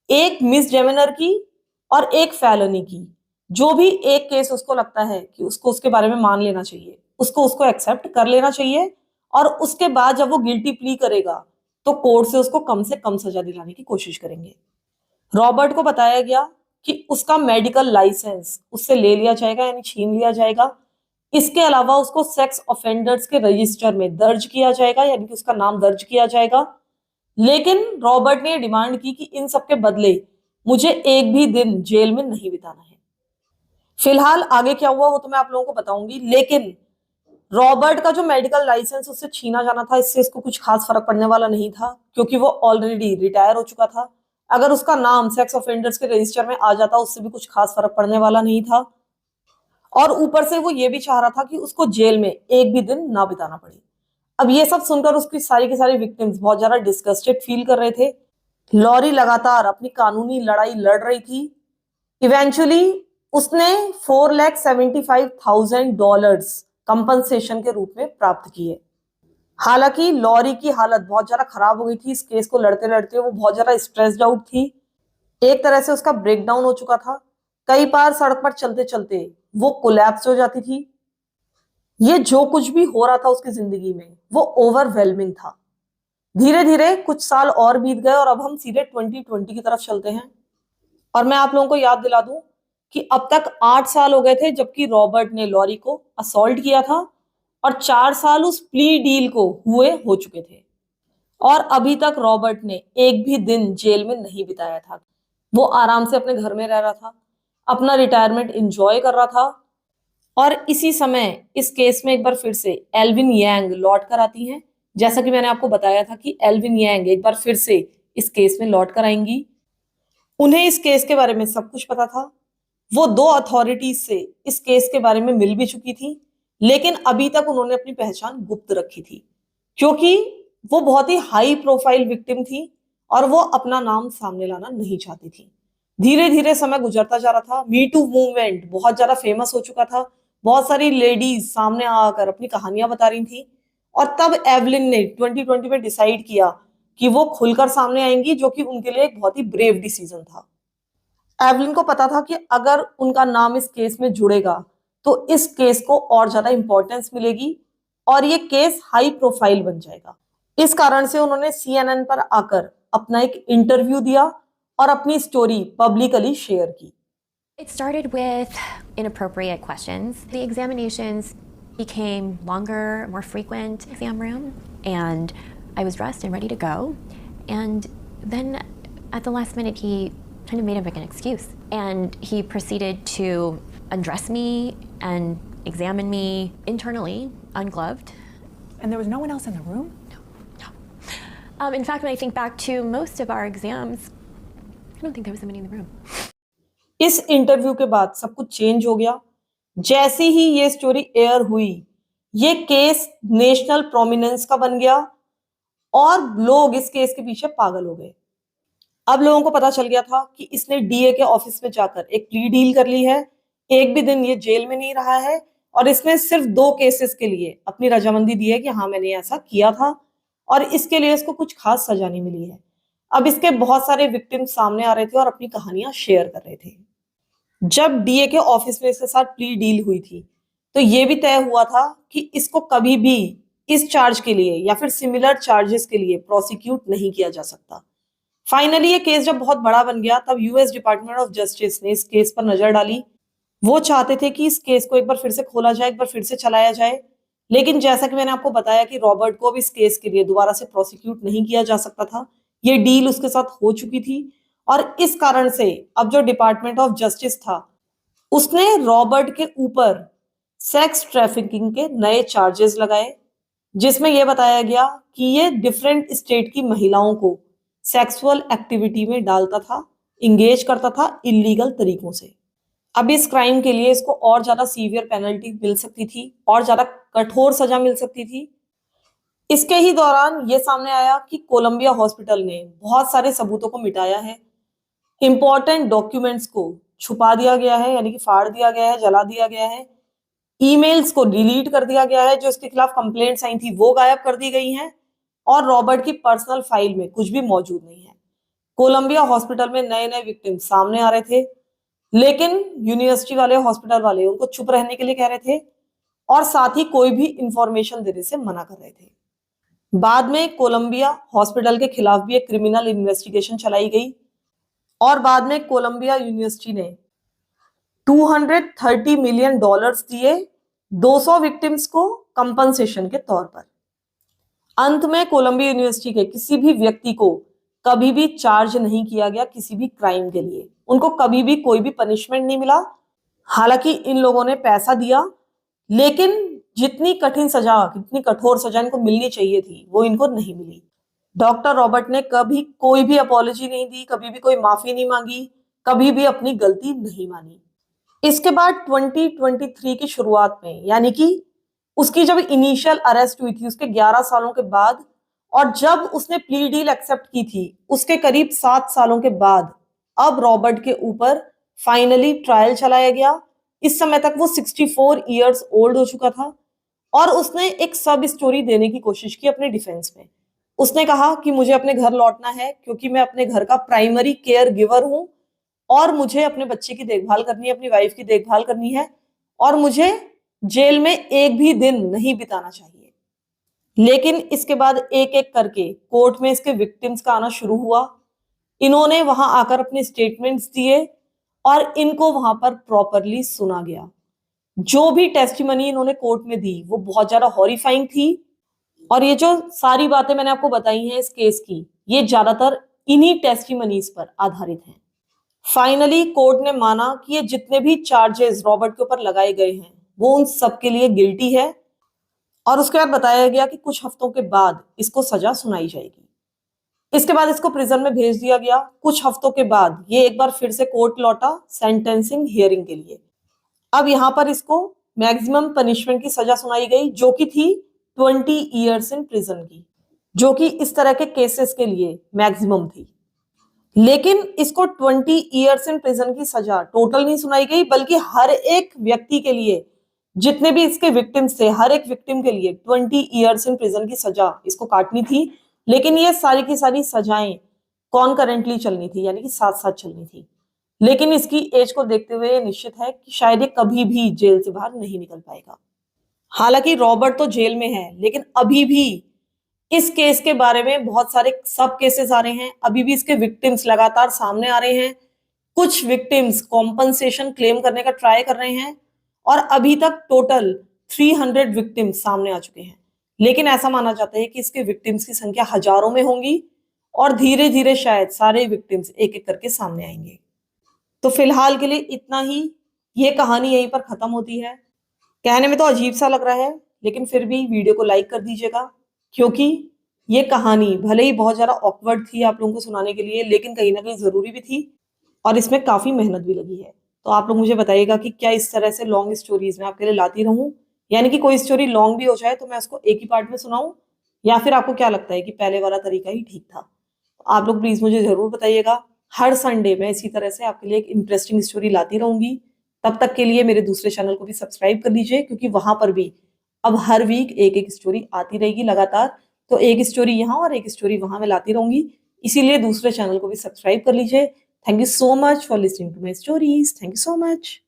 एक मिसडेमेनर की और एक फेलोनी की। जो भी एक केस उसको लगता है कि उसको उसके बारे में मान लेना चाहिए, उसको एक्सेप्ट कर लेना चाहिए और उसके बाद जब वो गिल्टी प्ली करेगा तो कोर्ट से उसको कम से कम सजा दिलाने की कोशिश करेंगे। रॉबर्ट को बताया गया कि उसका मेडिकल लाइसेंस उससे ले लिया जाएगा, यानी छीन लिया जाएगा। इसके अलावा उसको सेक्स ऑफेंडर्स के रजिस्टर में दर्ज किया जाएगा, यानी कि उसका नाम दर्ज किया जाएगा। लेकिन रॉबर्ट ने डिमांड की कि इन सब के बदले मुझे एक भी दिन जेल में नहीं बिताना है। फिलहाल आगे क्या हुआ वो तो मैं आप लोगों को बताऊंगी, लेकिन रॉबर्ट का जो मेडिकल लाइसेंस उससे छीना जाना था, इससे इसको कुछ खास फर्क पड़ने वाला नहीं था क्योंकि वो ऑलरेडी रिटायर हो चुका था। अगर उसका नाम सेक्स ऑफेंडर्स के रजिस्टर में आ जाता उससे भी कुछ खास फर्क पड़ने वाला नहीं था। और ऊपर से वो ये भी चाह रहा था कि उसको जेल में एक भी दिन ना बिताना पड़े। अब ये सब सुनकर उसकी सारी की सारी विक्टिम्स बहुत ज्यादा डिस्गस्टेड फील कर रहे थे। लॉरी लगातार अपनी कानूनी लड़ाई लड़ रही थी। इवेंचुअली उसने $475,000 कंपनसेशन के रूप में प्राप्त किए। हालांकि लॉरी की हालत बहुत ज्यादा खराब हो गई थी। इस केस को लड़ते लड़ते वो बहुत ज्यादा स्ट्रेस्ड आउट थी। एक तरह से उसका ब्रेकडाउन हो चुका था। कई बार सड़क पर चलते चलते वो कोलैप्स हो जाती थी। ये जो कुछ भी हो रहा था उसकी जिंदगी में वो ओवरवेलमिंग था। धीरे धीरे कुछ साल और बीत गए और अब हम सीधे 2020 की तरफ चलते हैं। और मैं आप लोगों को याद दिला दूं कि अब तक 8 साल हो गए थे जबकि रॉबर्ट ने लॉरी को असॉल्ट किया था और 4 साल उस प्ली डील को हुए हो चुके थे। और अभी तक रॉबर्ट ने एक भी दिन जेल में नहीं बिताया था। वो आराम से अपने घर में रह रहा था, अपना रिटायरमेंट एंजॉय कर रहा था। और इसी समय इस केस में एक बार फिर से एल्विन यांग लौट कर आती हैं। जैसा कि मैंने आपको बताया था कि एल्विन यांग एक बार फिर से इस केस में लौट कर आएंगी। उन्हें इस केस के बारे में सब कुछ पता था। वो 2 अथॉरिटीज से इस केस के बारे में मिल भी चुकी थी, लेकिन अभी तक उन्होंने अपनी पहचान गुप्त रखी थी क्योंकि वो बहुत ही हाई प्रोफाइल विक्टिम थी और वो अपना नाम सामने लाना नहीं चाहती थी। धीरे धीरे समय गुजरता जा रहा था, मी टू मूवमेंट बहुत ज्यादा फेमस हो चुका था, बहुत सारी लेडीज सामने आकर अपनी कहानियां बता रही थी। और तब एवलिन ने 2020 में डिसाइड किया कि वो खुलकर सामने आएंगी, जो कि उनके लिए एक बहुत ही ब्रेव डिसीजन था। एवलिन को पता था कि अगर उनका नाम इस केस में जुड़ेगा तो इस केस को और ज्यादा इंपॉर्टेंस मिलेगी और ये केस हाई प्रोफाइल बन जाएगा। इस कारण से उन्होंने CNN पर आकर अपना एक इंटरव्यू दिया और अपनी स्टोरी पब्लिकली शेयर की। It started with inappropriate questions. The examinations became longer, more frequent exam room, and I was dressed and ready to go. And then at the last minute, he kind of made up like an excuse. And he proceeded to undress me and examine me internally, ungloved. And there was no one else in the room? No. In fact, when I think back to most of our exams, I don't think there was somebody in the room. इस interview के बाद सब कुछ change हो गया। जैसी ही ये story air हुई, ये केस नेशनल प्रोमिनेंस का बन गया और लोग इस केस के पीछे पागल हो गए। अब लोगों को पता चल गया था कि इसने DA के ऑफिस में जाकर एक प्ली डील कर ली है, एक भी दिन ये जेल में नहीं रहा है और इसने सिर्फ 2 केसेस के लिए अपनी रजामंदी दी है कि हाँ मैंने ऐसा किया था और इसके लिए इसको कुछ खास सजा नहीं मिली है। अब इसके बहुत सारे विक्टिम सामने आ रहे थे और अपनी कहानियां शेयर कर रहे थे। जब DA के ऑफिस में इसके साथ प्ली डील हुई थी तो ये भी तय हुआ था कि इसको कभी भी इस चार्ज के लिए या फिर सिमिलर चार्जेस के लिए प्रोसिक्यूट नहीं किया जा सकता। फाइनली ये केस जब बहुत बड़ा बन गया तब US डिपार्टमेंट ऑफ जस्टिस ने इस केस पर नजर डाली। वो चाहते थे कि इस केस को एक बार फिर से खोला जाए, एक बार फिर से चलाया जाए, लेकिन जैसा कि मैंने आपको बताया कि रॉबर्ट को अब इस केस के लिए दोबारा से प्रोसिक्यूट नहीं किया जा सकता था। ये डील उसके साथ हो चुकी थी और इस कारण से अब जो डिपार्टमेंट ऑफ जस्टिस था उसने रॉबर्ट के ऊपर सेक्स ट्रैफिकिंग के नए चार्जेस लगाए, जिसमें यह बताया गया कि ये डिफरेंट स्टेट की महिलाओं को सेक्सुअल एक्टिविटी में डालता था, इंगेज करता था इलीगल तरीकों से। अब इस क्राइम के लिए इसको और ज्यादा सीवियर पेनल्टी मिल सकती थी और ज्यादा कठोर सजा मिल सकती थी। इसके ही दौरान ये सामने आया कि कोलंबिया हॉस्पिटल ने बहुत सारे सबूतों को मिटाया है, इंपॉर्टेंट डॉक्यूमेंट्स को छुपा दिया गया है, यानी कि फाड़ दिया गया है, जला दिया गया है, ईमेल्स को डिलीट कर दिया गया है, जो इसके खिलाफ कंप्लेंट्स आई थी वो गायब कर दी गई हैं और रॉबर्ट की पर्सनल फाइल में कुछ भी मौजूद नहीं है। कोलंबिया हॉस्पिटल में नए नए विक्टिम सामने आ रहे थे, लेकिन यूनिवर्सिटी वाले, हॉस्पिटल वाले उनको चुप रहने के लिए कह रहे थे और साथ ही कोई भी इंफॉर्मेशन देने से मना कर रहे थे। बाद में कोलंबिया हॉस्पिटल के खिलाफ भी एक क्रिमिनल इन्वेस्टिगेशन चलाई गई और बाद में कोलंबिया यूनिवर्सिटी ने $230 मिलियन दिए 200 विक्टिम्स को कंपनसेशन के तौर पर। अंत में कोलंबिया यूनिवर्सिटी के किसी भी व्यक्ति को कभी भी चार्ज नहीं किया गया किसी भी क्राइम के लिए, उनको कभी भी कोई भी पनिशमेंट नहीं मिला। हालांकि इन लोगों ने पैसा दिया, लेकिन जितनी कठिन सजा, कितनी कठोर सजा इनको मिलनी चाहिए थी वो इनको नहीं मिली। डॉक्टर रॉबर्ट ने कभी कोई भी अपॉलॉजी नहीं दी, कभी भी कोई माफी नहीं मांगी, कभी भी अपनी गलती नहीं मानी। इसके बाद 2023 की शुरुआत में, यानी कि उसकी जब इनिशियल अरेस्ट हुई थी उसके 11 सालों के बाद, और जब उसने प्ली डील एक्सेप्ट की थी उसके करीब 7 सालों के बाद, अब रॉबर्ट के ऊपर फाइनली ट्रायल चलाया गया। इस समय तक वो 64 इयर्स ओल्ड हो चुका था और उसने एक सब स्टोरी देने की कोशिश की अपने डिफेंस में। उसने कहा कि मुझे अपने घर लौटना है क्योंकि मैं अपने घर का प्राइमरी केयर गिवर हूं और मुझे अपने बच्चे की देखभाल करनी है, अपनी वाइफ की देखभाल करनी है और मुझे जेल में एक भी दिन नहीं बिताना चाहिए। लेकिन इसके बाद एक एक करके कोर्ट में इसके विक्टिम्स का आना शुरू हुआ। इन्होंने वहां आकर अपने स्टेटमेंट्स दिए और इनको वहां पर प्रॉपरली सुना गया। जो भी टेस्टिमनी इन्होंने कोर्ट में दी वो बहुत ज्यादा हॉरिफाइंग थी और ये जो सारी बातें मैंने आपको बताई हैं इस केस की, ये ज्यादातर इन्हीं टेस्टिमनीज पर आधारित हैं। फाइनली कोर्ट ने माना कि ये जितने भी चार्जेस रॉबर्ट के ऊपर लगाए गए हैं वो उन सब के लिए गिल्टी है और उसके बाद बताया गया कि कुछ हफ्तों के बाद इसको सजा सुनाई जाएगी। इसके बाद इसको प्रिजन में भेज दिया गया। कुछ हफ्तों के बाद ये एक बार फिर से कोर्ट लौटा सेंटेंसिंग हियरिंग के लिए। अब यहाँ पर इसको मैक्सिमम पनिशमेंट की सजा सुनाई गई जो कि थी 20 इयर्स इन प्रिजन की। जो कि इस तरह के केसेस के लिए मैक्सिमम थी। लेकिन इसको 20 इयर्स इन प्रिजन की सजा टोटल नहीं सुनाई गई, बल्कि हर एक व्यक्ति के लिए, जितने भी इसके विक्टिम्स थे, हर एक विक्टिम के लिए 20 इयर्स इन प्रिजन की सजा इसको काटनी थी। लेकिन ये सारी की सारी सजाएं कॉन्करेंटली चलनी थी, यानी कि साथ साथ चलनी थी। लेकिन इसकी एज को देखते हुए निश्चित है कि शायद ये कभी भी जेल से बाहर नहीं निकल पाएगा। हालांकि रॉबर्ट तो जेल में है, लेकिन अभी भी इस केस के बारे में बहुत सारे सब केसेस आ रहे हैं, अभी भी इसके विक्टिम्स लगातार सामने आ रहे हैं। कुछ विक्टिम्स कॉम्पनसेशन क्लेम करने का ट्राई कर रहे हैं और अभी तक टोटल 300 विक्टिम्स सामने आ चुके हैं। लेकिन ऐसा माना जाता है कि इसके विक्टिम्स की संख्या हजारों में होंगी और धीरे धीरे शायद सारे विक्टिम्स एक एक करके सामने आएंगे। तो फिलहाल के लिए इतना ही, ये कहानी यहीं पर खत्म होती है। कहने में तो अजीब सा लग रहा है, लेकिन फिर भी वीडियो को लाइक कर दीजिएगा, क्योंकि ये कहानी भले ही बहुत ज्यादा ऑकवर्ड थी आप लोगों को सुनाने के लिए, लेकिन कहीं ना कहीं जरूरी भी थी और इसमें काफी मेहनत भी लगी है। तो आप लोग मुझे बताइएगा कि क्या इस तरह से लॉन्ग स्टोरीज में आपके लिए लाती रहूं, यानी कि कोई स्टोरी लॉन्ग भी हो जाए तो मैं उसको एक ही पार्ट में सुनाऊं, या फिर आपको क्या लगता है कि पहले वाला तरीका ही ठीक था। तो आप लोग प्लीज मुझे जरूर बताइएगा। हर संडे मैं इसी तरह से आपके लिए एक इंटरेस्टिंग स्टोरी लाती रहूंगी। तब तक के लिए मेरे दूसरे चैनल को भी सब्सक्राइब कर लीजिए, क्योंकि वहां पर भी अब हर वीक एक एक स्टोरी आती रहेगी लगातार। तो एक स्टोरी यहाँ और एक स्टोरी वहां मैं लाती रहूंगी, इसीलिए दूसरे चैनल को भी सब्सक्राइब कर लीजिए। Thank you so much for listening to my stories. Thank you so much.